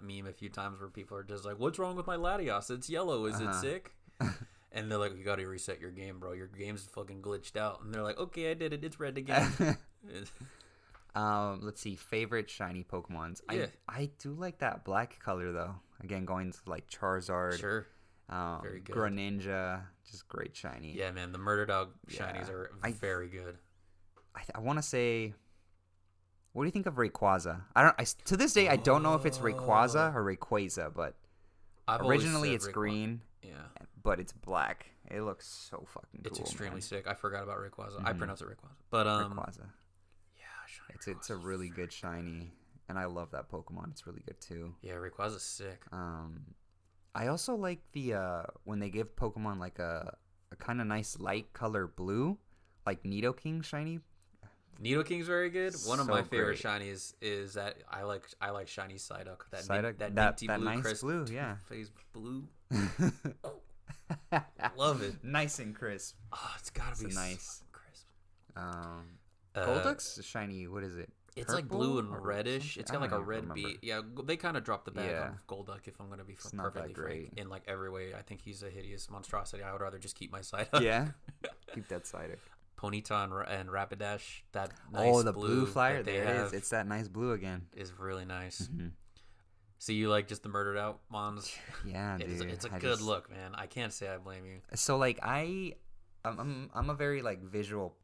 meme a few times where people are just like, what's wrong with my Latios? It's yellow. Is it sick? And they're like, you got to reset your game, bro. Your game's fucking glitched out. And they're like, okay, I did it. It's red again. Let's see. Favorite shiny Pokemons. Yeah. I do like that black color, though. Again, going to like Charizard. Sure. Very good. Greninja. Just great shiny. Yeah, man. The Murder Dog shinies are very good. I want to say... What do you think of Rayquaza? To this day, I don't know if it's Rayquaza or Rayquaza, but originally it's green. Yeah. But it's black. It looks so fucking cool. It's extremely sick. I forgot about Rayquaza. I pronounce it Rayquaza. But Rayquaza. Yeah, it's a really good shiny, and I love that Pokemon. It's really good too. Yeah, Rayquaza's sick. I also like the when they give Pokemon like a kind of nice light color blue, like Nidoking shiny. Nidoking's very good. One of my favorite shinies is that I like shiny Psyduck. That minty blue, nice crisp blue, yeah. Phase blue. Love it. Nice and crisp. Oh, it's gotta be nice crisp. Golduck's shiny. What is it? It's like blue and reddish. It's got like a red beat. Yeah, they kind of dropped the bag on Golduck. If I'm gonna be perfectly frank, in like every way, I think he's a hideous monstrosity. I would rather just keep my Psyduck. Yeah, keep that Psyduck. Ponyta and Rapidash, that nice the blue flyer. There it is. It's that nice blue again. Is really nice. Mm-hmm. So you like just the murdered out mons? Yeah, dude. It's a good look, man. I can't say I blame you. So like I'm a very like visual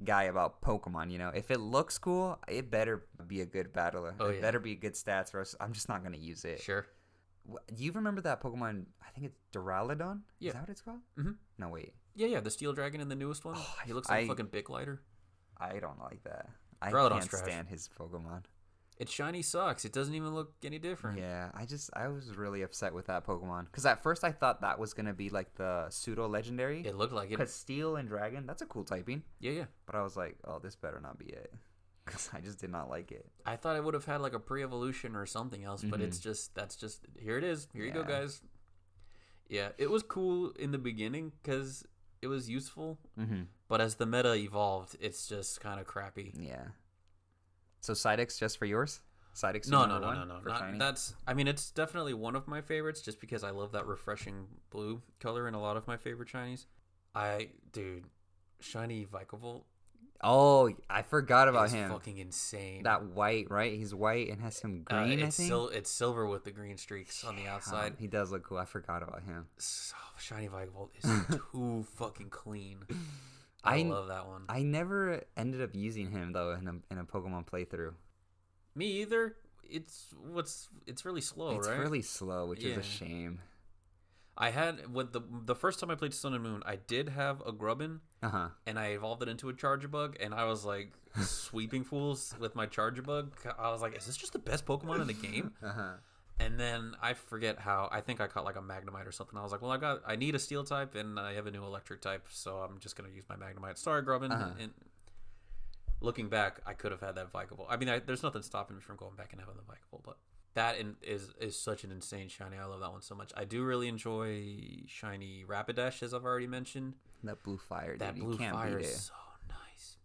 guy about Pokemon. You know, if it looks cool, it better be a good battler. It better be good stats, or else I'm just not gonna use it. Sure. Do you remember that Pokemon? I think it's Duraludon. Yeah. Is that what it's called? Mm-hmm. No, wait. Yeah, the Steel Dragon in the newest one. He looks like a fucking Bic lighter. I don't like that. I Duraludon's can't stand his Pokemon. Its shiny sucks. It doesn't even look any different. Yeah, I was really upset with that Pokemon. Because at first I thought that was going to be like the pseudo-legendary. It looked like it. Because Steel and Dragon, that's a cool typing. Yeah. But I was like, oh, this better not be it. because I just did not like it. I thought it would have had like a pre-evolution or something else, but it's just here it is. Here you go, guys. Yeah, it was cool in the beginning because it was useful, but as the meta evolved, it's just kind of crappy. Yeah. So Psyduck's just for yours? Psyduck's No. Shiny? I mean, it's definitely one of my favorites, just because I love that refreshing blue color in a lot of my favorite shinies. Dude, shiny Vikavolt. Oh, I forgot about him. Fucking insane. That white, right? He's white and has some green. I think it's silver with the green streaks on the outside. He does look cool. I forgot about him. So, shiny Vikavolt is too fucking clean. I love that one. I never ended up using him though in a Pokemon playthrough. Me either. It's really slow, It's right? really slow, which is a shame. I had with the first time I played Sun and Moon, I did have a Grubbin, and I evolved it into a Charjabug, and I was like sweeping fools with my Charjabug. I was like, "Is this just the best Pokemon in the game?" And then I forget how. I think I caught like a Magnemite or something. I was like, "Well, I need a Steel type, and I have a new Electric type, so I'm just gonna use my Magnemite." Sorry, Grubbin. And looking back, I could have had that Vikavolt. I mean, there's nothing stopping me from going back and having the Vikavolt, but. That is such an insane shiny. I love that one so much. I do really enjoy shiny Rapidash, as I've already mentioned. That blue fire, dude. That blue fire is so nice.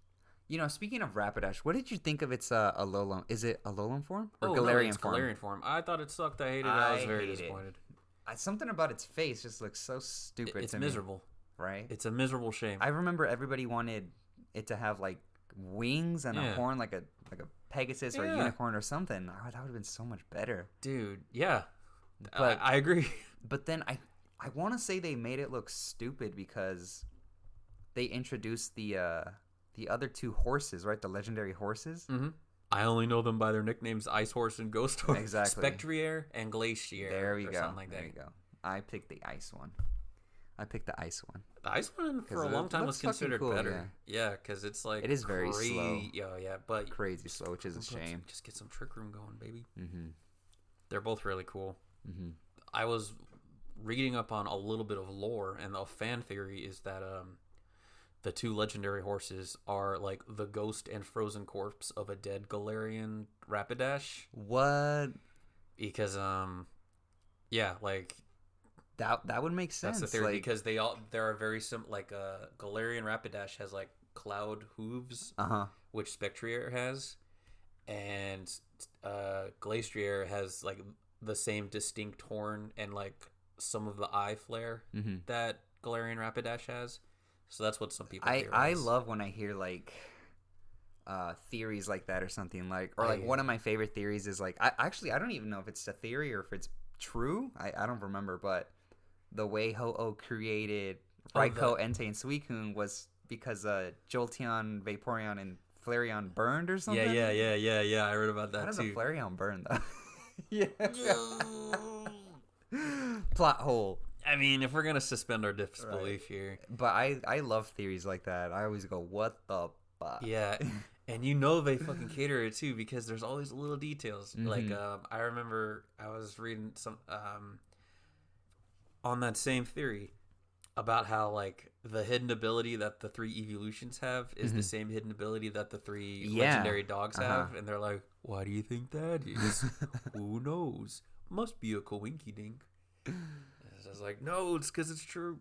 You know, speaking of Rapidash, what did you think of its Alolan? Is it Alolan form or Galarian no, it's form? Galarian form. I thought it sucked. I hated it. I was very disappointed. Something about its face just looks so stupid. It's miserable, right? It's a miserable shame. I remember everybody wanted it to have like wings and a horn, like a Pegasus or a unicorn or something. Oh, that would have been so much better. Dude, yeah. But I agree. But then I want to say they made it look stupid because they introduced the other two horses, right? The legendary horses. Mm-hmm. I only know them by their nicknames, Ice Horse and Ghost Horse. Exactly. Spectrier and Glacier. There we go. Something like that. There you go. I picked the ice one. The ice one for a long time was considered cool, better. Yeah, because it's like it is very slow. Yeah, but crazy slow, which is a shame. Just get some Trick Room going, baby. Mm-hmm. They're both really cool. Mm-hmm. I was reading up on a little bit of lore, and the fan theory is that the two legendary horses are like the ghost and frozen corpse of a dead Galarian Rapidash. What? Because like. That would make sense. That's the theory, because they are very similar. Like Galarian Rapidash has like cloud hooves, which Spectrier has, and Glacier has like the same distinct horn and like some of the eye flare that Galarian Rapidash has. So that's what some people theorize. I love when I hear like theories like that or something like, or like one of my favorite theories is like I don't even know if it's a theory or if it's true. I don't remember, but the way Ho-Oh created Raikou, Entei, and Suicune was because Jolteon, Vaporeon, and Flareon burned or something? Yeah. I heard about that too. How does a Flareon burn, though? Yeah. Plot hole. I mean, if we're going to suspend our disbelief here. But I love theories like that. I always go, what the fuck? Yeah. And you know they fucking cater it too, because there's all these little details. Like, I remember I was reading some... on that same theory about how like the hidden ability that the three evolutions have is the same hidden ability that the three legendary dogs have, and they're like, why do you think that is? Who knows? Must be a coinky dink. It's just like, no, it's because it's true.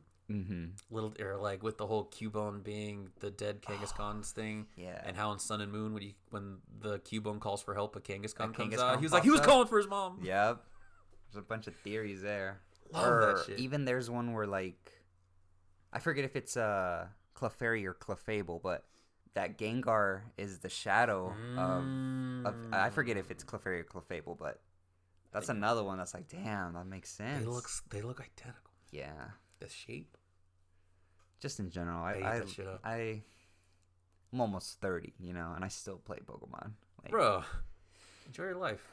Little, or like with the whole Cubone being the dead Kangaskhan's thing, and how in Sun and Moon when the Cubone calls for help, a Kangaskhan comes out. He was like, he was calling for his mom. Yep. There's a bunch of theories there. Love that shit. Even there's one where like I forget if it's Clefairy or Clefable, but that Gengar is the shadow of I forget if it's Clefairy or Clefable, but that's another one that's like, damn, that makes sense. They look identical. Yeah. The shape. Just in general, I'm almost 30, you know, and I still play Pokemon. Like, bro, enjoy your life.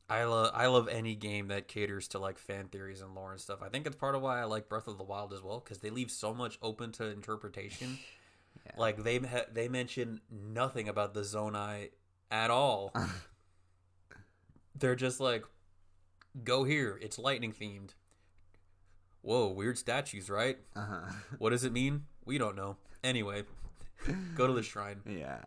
I love any game that caters to like fan theories and lore and stuff. I think it's part of why I like Breath of the Wild as well, because they leave so much open to interpretation. Like they mention nothing about the Zonai at all. They're just like, go here. It's lightning themed. Whoa, weird statues, right? What does it mean? We don't know. Anyway, Go to the shrine. Yeah,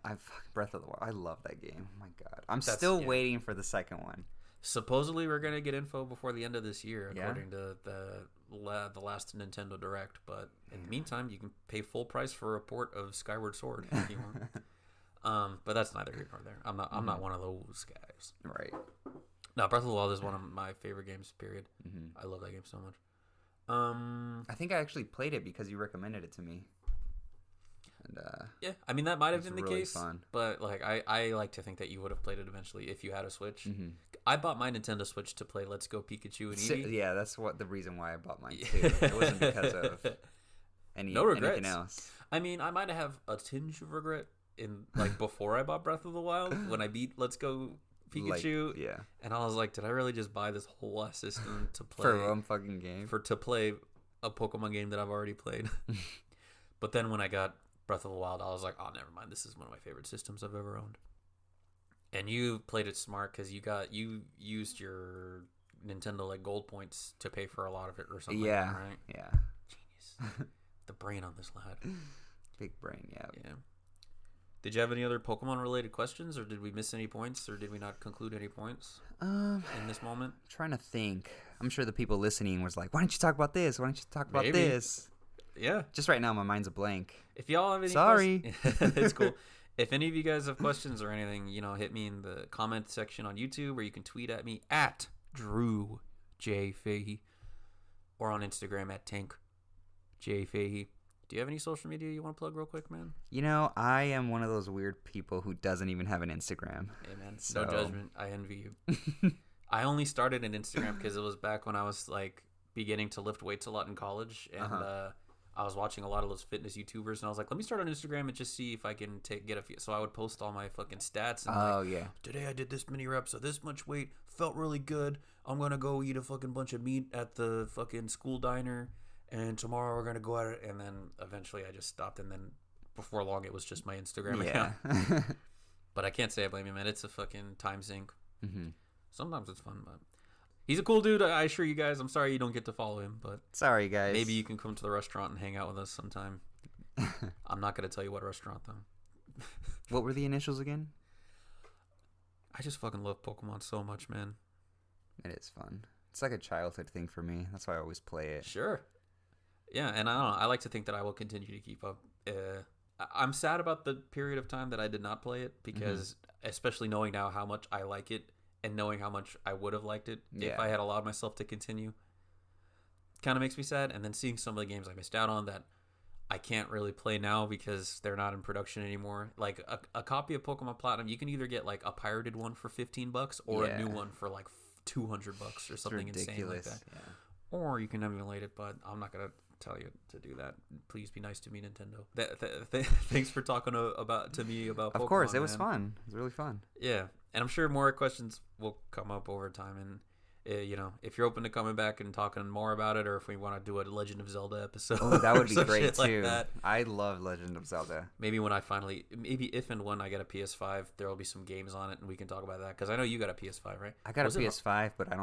Breath of the Wild. I love that game. Oh my god, I'm still waiting for the second one. Supposedly, we're gonna get info before the end of this year, according to the last Nintendo Direct. But in the meantime, you can pay full price for a port of Skyward Sword if you want. But that's neither here nor there. I'm not one of those guys. Right. No, Breath of the Wild is one of my favorite games. Period. I love that game so much. I think I actually played it because you recommended it to me. And yeah, I mean that might have been the really case, fun. But like I like to think that you would have played it eventually if you had a Switch. I bought my Nintendo Switch to play Let's Go Pikachu and Eevee. Yeah, that's the reason why I bought mine too. It wasn't because of anything else. I mean, I might have a tinge of regret in like before I bought Breath of the Wild when I beat Let's Go Pikachu. And I was like, did I really just buy this whole ass system to play for one fucking game? To play a Pokemon game that I've already played. But then when I got Breath of the Wild, I was like, oh, never mind. This is one of my favorite systems I've ever owned. And you played it smart because you used your Nintendo like gold points to pay for a lot of it or something. Yeah, like that, right? Yeah. Genius. The brain on this lad. Big brain. Yeah. Did you have any other Pokemon related questions, or did we miss any points, or did we not conclude any points in this moment? I'm trying to think. I'm sure the people listening was like, "Why don't you talk about this? Why don't you talk about this?" Yeah. Just right now, my mind's a blank. If y'all have any, sorry, it's cool. If any of you guys have questions or anything, hit me in the comment section on YouTube, or you can tweet at me at Drew J Fahey, or on Instagram at Tank J Fahey. Do you have any social media you want to plug real quick, man? I am one of those weird people who doesn't even have an Instagram. Hey, man, no judgment. I envy you. I only started an Instagram because it was back when I was like beginning to lift weights a lot in college, and I was watching a lot of those fitness YouTubers, and I was like, let me start on Instagram and just see if I can get a few. So I would post all my fucking stats. And today I did this many reps of this much weight, felt really good. I'm gonna go eat a fucking bunch of meat at the fucking school diner. And tomorrow we're going to go at it. And then eventually I just stopped. And then before long, it was just my Instagram account. But I can't say I blame him, man. It's a fucking time sink. Sometimes it's fun, but he's a cool dude. I assure you guys. I'm sorry you don't get to follow him, but sorry, guys. Maybe you can come to the restaurant and hang out with us sometime. I'm not going to tell you what restaurant, though. What were the initials again? I just fucking love Pokemon so much, man. It is fun. It's like a childhood thing for me. That's why I always play it. Sure. Yeah, and I don't know. I like to think that I will continue to keep up. I'm sad about the period of time that I did not play it because, especially knowing now how much I like it and knowing how much I would have liked it if I had allowed myself to continue, kind of makes me sad. And then seeing some of the games I missed out on that I can't really play now because they're not in production anymore. Like a copy of Pokemon Platinum, you can either get like a pirated one for $15 or a new one for like $200 or something insane like that. Yeah. Or you can emulate it, but I'm not gonna tell you to do that. Please be nice to me, Nintendo. Thanks for talking to me about Pokemon. Of course, it was fun. It was really fun. Yeah, and I'm sure more questions will come up over time. And if you're open to coming back and talking more about it, or if we want to do a Legend of Zelda episode, that would be great too. Like I love Legend of Zelda. Maybe if and when I get a PS5, there will be some games on it, and we can talk about that. Because I know you got a PS5, right? I got a PS5, but I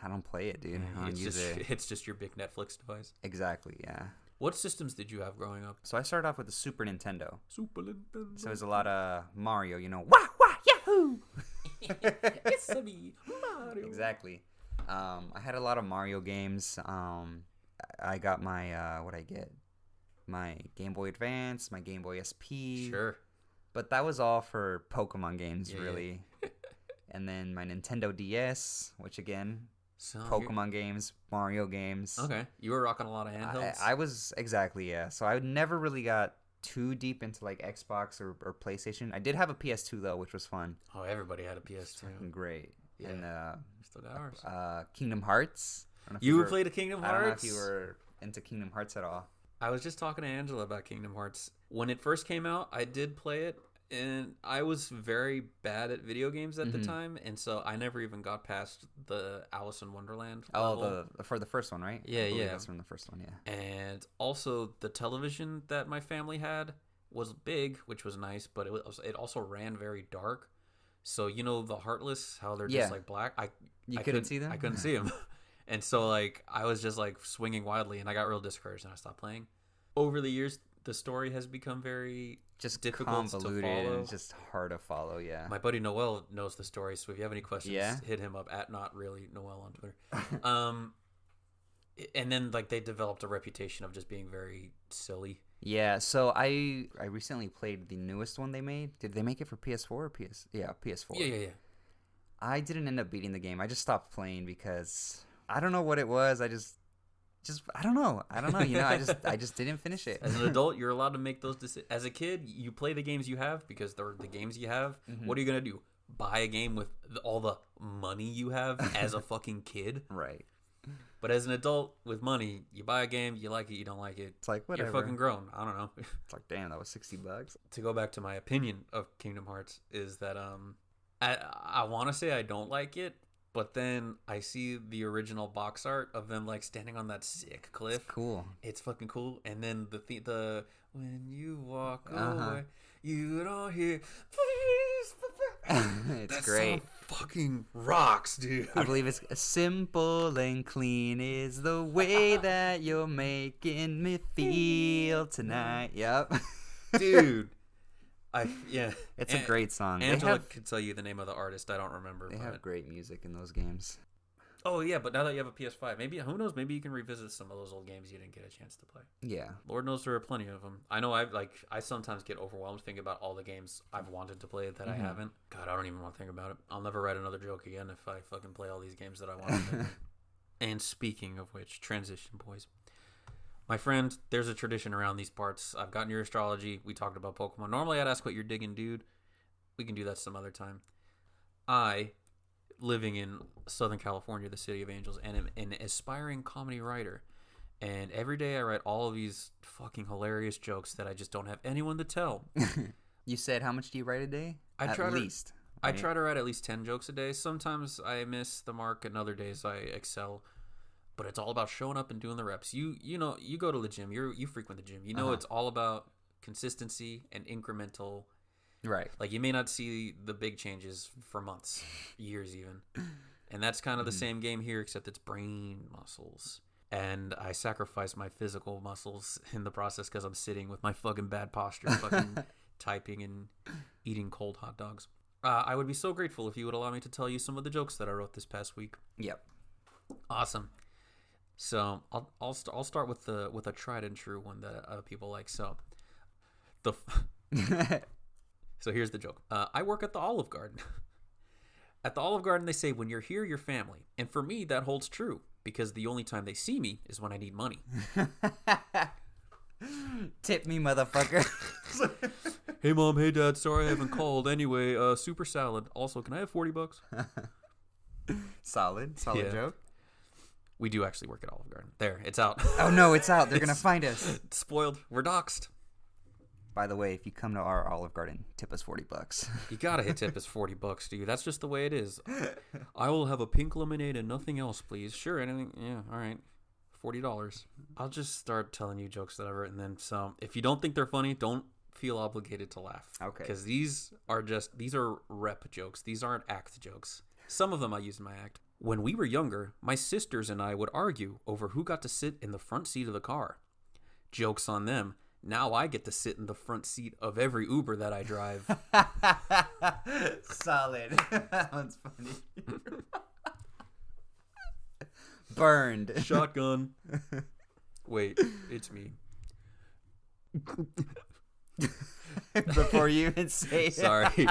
don't play it, dude. I don't use it. It's just your big Netflix device. Exactly, yeah. What systems did you have growing up? So I started off with the Super Nintendo. So it was a lot of Mario, wah, wah, yahoo! It's me, Mario. Exactly. I had a lot of Mario games. I got my, what'd I get? My Game Boy Advance, my Game Boy SP. Sure. But that was all for Pokemon games, really. Yeah. And then my Nintendo DS, which again... Pokemon games, Mario games. Okay. You were rocking a lot of handhelds? I was, exactly, yeah. So I never really got too deep into like Xbox or PlayStation. I did have a PS2 though, which was fun. Oh, everybody had a PS2. Great. Yeah. And still got ours. Kingdom Hearts. You played a Kingdom Hearts? I don't know if you were into Kingdom Hearts at all. I was just talking to Angela about Kingdom Hearts. When it first came out, I did play it. And I was very bad at video games at the time, and so I never even got past the Alice in Wonderland level. For the first one, right? Yeah. That's from the first one, yeah. And also the television that my family had was big, which was nice, but it also ran very dark. So the Heartless, how they're just like black. I couldn't see them. I couldn't see them, and so like I was just like swinging wildly, and I got real discouraged, and I stopped playing. Over the years, the story has become very just difficult to convoluted follow. and just hard to follow. Yeah. My buddy Noel knows the story, so if you have any questions, hit him up at not really Noel on Twitter. And then like they developed a reputation of just being very silly. Yeah, so I recently played the newest one they made. Did they make it for PS4 or PS? Yeah, PS4. Yeah. I didn't end up beating the game. I just stopped playing because I don't know what it was. I just I don't know. You know, I just didn't finish it. As an adult, you're allowed to make those decisions. As a kid, you play the games you have because they're the games you have. Mm-hmm. What are you gonna do? Buy a game with all the money you have as a fucking kid? Right. But as an adult with money, you buy a game, you like it, you don't like it. It's like, whatever. You're fucking grown. I don't know. It's like, damn, that was $60. To go back to my opinion of Kingdom Hearts is that I want to say I don't like it, but then I see the original box art of them like standing on that sick cliff. It's cool. It's fucking cool. And then the when you walk away, you don't hear. It's that great. Fucking rocks, dude. I believe it's simple and clean is the way that you're making me feel tonight. Yep. Dude. It's a great song. Angela could tell you the name of the artist. I don't remember. They have great music in those games. Oh yeah, but now that you have a PS5, maybe who knows? Maybe you can revisit some of those old games you didn't get a chance to play. Yeah, Lord knows there are plenty of them. I know I sometimes get overwhelmed thinking about all the games I've wanted to play that I haven't. God, I don't even want to think about it. I'll never write another joke again if I fucking play all these games that I want to play. And speaking of which, transition boys. My friend, there's a tradition around these parts. I've gotten your astrology. We talked about Pokemon. Normally I'd ask what you're digging, dude. We can do that some other time. Living in Southern California, the city of angels, and am an aspiring comedy writer. And every day I write all of these fucking hilarious jokes that I just don't have anyone to tell. You said how much do you write a day? I try to write at least 10 jokes a day. Sometimes I miss the mark, and other days I excel. But it's all about showing up and doing the reps. You know, you go to the gym. You frequent the gym. You know it's all about consistency and incremental. Right. Like, you may not see the big changes for months, years even. And that's kind of the same game here, except it's brain muscles. And I sacrifice my physical muscles in the process because I'm sitting with my fucking bad posture, fucking typing and eating cold hot dogs. I would be so grateful if you would allow me to tell you some of the jokes that I wrote this past week. Yep. Awesome. So I'll start with a tried and true one that people like. So So here's the joke. I work at the Olive Garden. At the Olive Garden, they say, when you're here, you're family. And for me, that holds true, because the only time they see me is when I need money. Tip me, motherfucker. Hey, Mom. Hey, Dad. Sorry I haven't called. Anyway, super salad. Also, can I have $40? Solid joke. We do actually work at Olive Garden. There, it's out. Oh, no, it's out. They're going to find us. It's spoiled. We're doxxed. By the way, if you come to our Olive Garden, tip us $40. You gotta hit tip us $40, dude. That's just the way it is. I will have a pink lemonade and nothing else, please. Sure, anything. Yeah, all right. $40. I'll just start telling you jokes that I've written then. So if you don't think they're funny, don't feel obligated to laugh. Okay. Because these are rep jokes. These aren't act jokes. Some of them I use in my act. When we were younger, my sisters and I would argue over who got to sit in the front seat of the car. Joke's on them. Now I get to sit in the front seat of every Uber that I drive. Solid. That one's funny. Burned. Shotgun. Wait, it's me. Before you even say it. Sorry.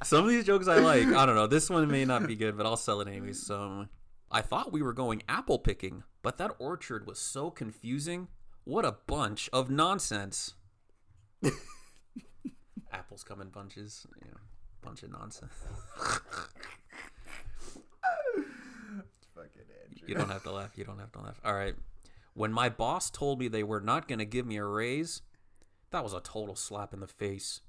Some of these jokes I like. I don't know. This one may not be good, but I'll sell it anyways. So, I thought we were going apple picking, but that orchard was so confusing. What a bunch of nonsense. Apples come in bunches. Yeah, bunch of nonsense. Fucking Andrew. You don't have to laugh. You don't have to laugh. All right. When my boss told me they were not going to give me a raise, that was a total slap in the face.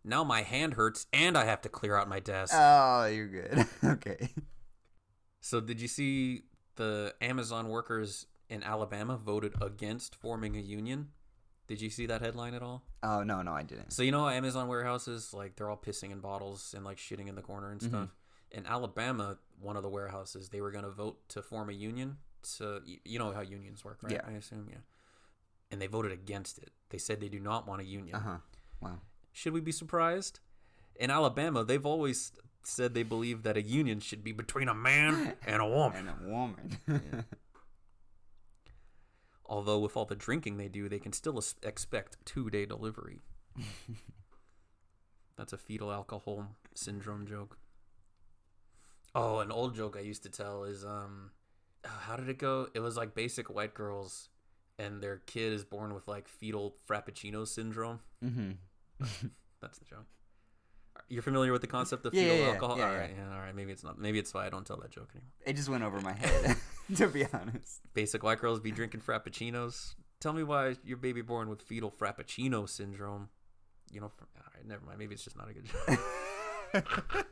Now my hand hurts and I have to clear out my desk. Oh, you're good. Okay. So did you see the Amazon workers in Alabama voted against forming a union? Did you see that headline at all? Oh, no, I didn't. So you know how Amazon warehouses, like, they're all pissing in bottles and, like, shitting in the corner and stuff? In Alabama, one of the warehouses, they were going to vote to form a union. So you know how unions work, right? Yeah. I assume, yeah. and they voted against it. They said they do not want a union. Wow. Should we be surprised? In Alabama, they've always said they believe that a union should be between a man and a woman. Yeah. Although with all the drinking they do, they can still expect 2-day delivery. That's a fetal alcohol syndrome joke. Oh, an old joke I used to tell is, how did it go? It was like basic white girls and their kid is born with like fetal frappuccino syndrome. That's the joke. You're familiar with the concept of fetal alcohol? Yeah, all right. Maybe it's not. Maybe it's why I don't tell that joke anymore. It just went over my head, to be honest. Basic white girls be drinking frappuccinos. Tell me why your baby born with fetal frappuccino syndrome. You know, all right, never mind. Maybe it's just not a good joke.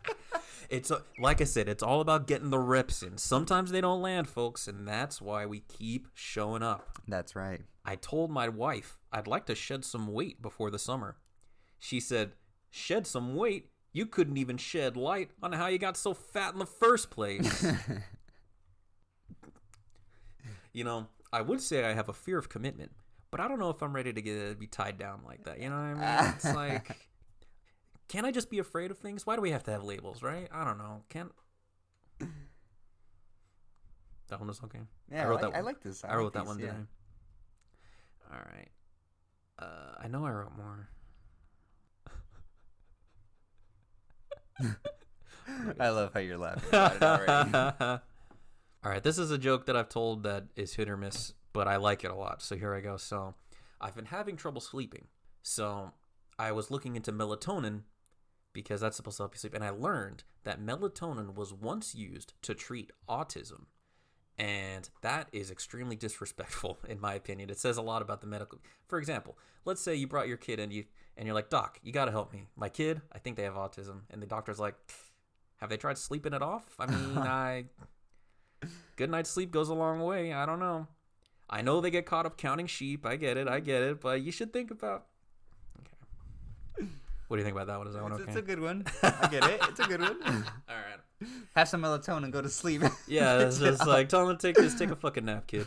It's like I said, it's all about getting the reps in. Sometimes they don't land, folks, and that's why we keep showing up. That's right. I told my wife I'd like to shed some weight before the summer. She said, "Shed some weight? You couldn't even shed light on how you got so fat in the first place." You know, I would say I have a fear of commitment, but I don't know if I'm ready to be tied down like that. You know what I mean? It's like, can't I just be afraid of things? Why do we have to have labels, right? I don't know. Can't... That one was okay. Yeah, I like this. I wrote that one today. All right. I know I wrote more. I love how you're laughing about it already. All right, this is a joke that I've told that is hit or miss, but I like it a lot. So here I go. So I've been having trouble sleeping. So I was looking into melatonin because that's supposed to help you sleep. And I learned that melatonin was once used to treat autism. And that is extremely disrespectful, in my opinion. It says a lot about the medical. For example, let's say you brought your kid in and you're like, "Doc, you got to help me. My kid, I think they have autism." And the doctor's like, "Have they tried sleeping it off? I mean, good night's sleep goes a long way. I don't know. I know they get caught up counting sheep. I get it. But you should think about..." Okay. What do you think about that one? Is that one okay? It's a good one. I get it. It's a good one. All right. Have some melatonin and go to sleep. Yeah, it's just like, tell them to take a fucking nap, kid.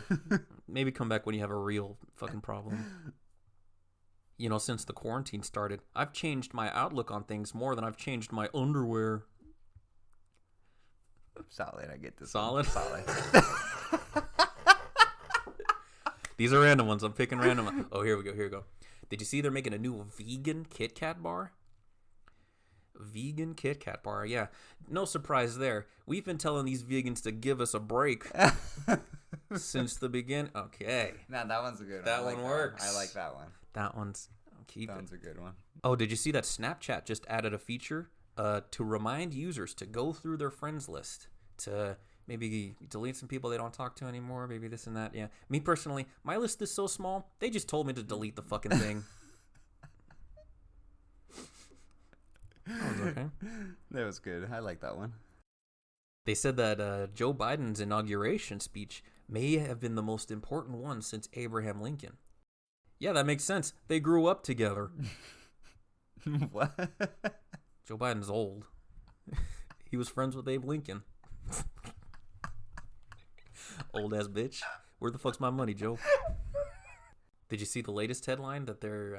Maybe come back when you have a real fucking problem. You know, since the quarantine started, I've changed my outlook on things more than I've changed my underwear. Solid, I get this. Solid? Solid. These are random ones. I'm picking random. Oh, here we go. Did you see they're making a new vegan Kit Kat bar? Vegan Kit Kat bar, yeah. No surprise there. We've been telling these vegans to give us a break since the beginning. Okay. Nah, that one's a good one. That one works. I like that one. That one's... That one's a good one. Oh, did you see that Snapchat just added a feature to remind users to go through their friends list to maybe delete some people they don't talk to anymore, maybe this and that. Yeah. Me personally, my list is so small, they just told me to delete the fucking thing. That was okay. That was good. I like that one. They said that Joe Biden's inauguration speech may have been the most important one since Abraham Lincoln. Yeah, that makes sense. They grew up together. What? Joe Biden's old. He was friends with Abe Lincoln. Old ass bitch. Where the fuck's my money, Joe? Did you see the latest headline that they're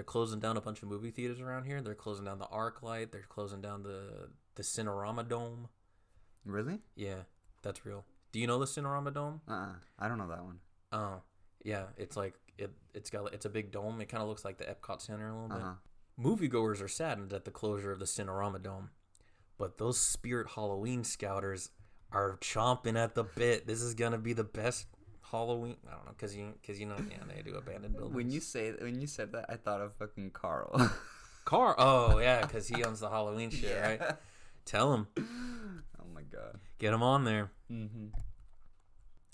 closing down a bunch of movie theaters around here? They're closing down the ArcLight. They're closing down the Cinerama Dome. Really? Yeah, that's real. Do you know the Cinerama Dome? I don't know that one. Oh, yeah. It's like it's a big dome. It kind of looks like the Epcot Center a little bit. Moviegoers are saddened at the closure of the Cinerama Dome, but those Spirit Halloween scouters are chomping at the bit. This is gonna be the best Halloween. I don't know, cause you know, yeah, they do abandoned buildings. When you said that, I thought of fucking Carl. Carl? Oh yeah, cause he owns the Halloween shit, yeah. Right? Tell him. Oh my god. Get him on there. Mm-hmm.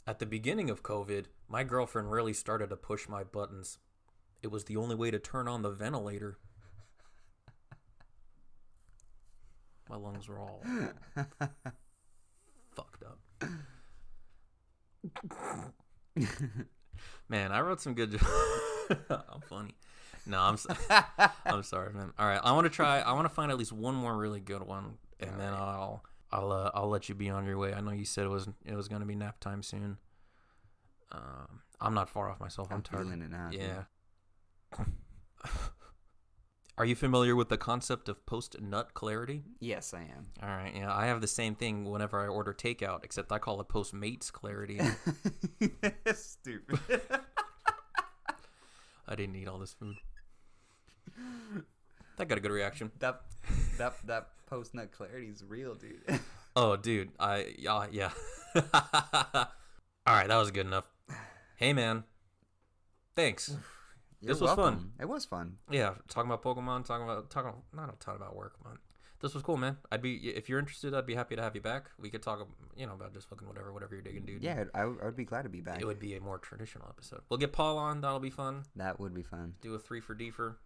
At the beginning of COVID, my girlfriend really started to push my buttons. It was the only way to turn on the ventilator. My lungs were all fucked up. Man, I wrote some good jokes. I'm funny. No, I'm sorry, man. All right, I want to find at least one more really good one, and then I'll let you be on your way. I know you said it was going to be nap time soon. I'm not far off myself. I'm tired. Feeling it now. Yeah. Are you familiar with the concept of post-nut clarity? Yes, I am. All right, yeah, I have the same thing whenever I order takeout, except I call it post-mates clarity. Stupid. I didn't eat all this food. That got a good reaction. That post nut clarity is real, dude. Oh, dude, yeah. All right, that was good enough. Hey, man, thanks. You're this was welcome. fun. It was fun. Yeah, talking about Pokemon, not a ton about work, but this was cool, man. If you're interested, I'd be happy to have you back. We could talk, about just fucking whatever you're digging, dude. Yeah, I would be glad to be back. It would be a more traditional episode. We'll get Paul on. That'll be fun. That would be fun. Do a 3 for D-for.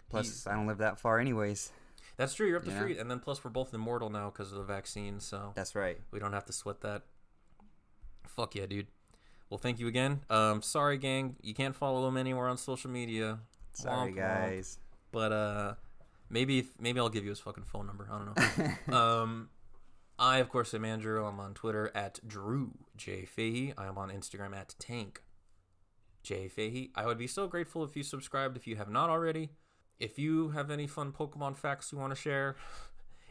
Plus, I don't live that far anyways. That's true. You're up the street, and then plus we're both immortal now because of the vaccine. So that's right. We don't have to sweat that. Fuck yeah, dude. Well, thank you again. Sorry, gang. You can't follow him anywhere on social media. Sorry, guys. But maybe I'll give you his fucking phone number. I don't know. I, of course, am Andrew. I'm on Twitter at Drew J. Fahey. I am on Instagram at Tank J. Fahey. I would be so grateful if you subscribed if you have not already. If you have any fun Pokemon facts you want to share,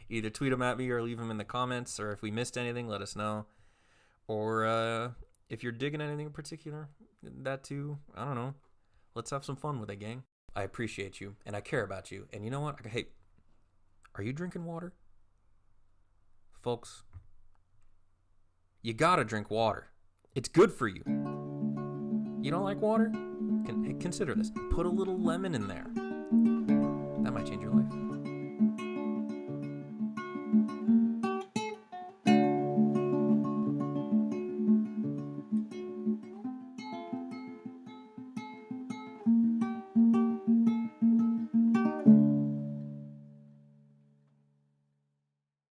either tweet them at me or leave them in the comments. Or if we missed anything, let us know. Or if you're digging anything in particular, that too, I don't know. Let's have some fun with it, gang. I appreciate you, and I care about you. And you know what? Hey, are you drinking water? Folks, you gotta drink water. It's good for you. You don't like water? Consider this. Put a little lemon in there. That might change your life.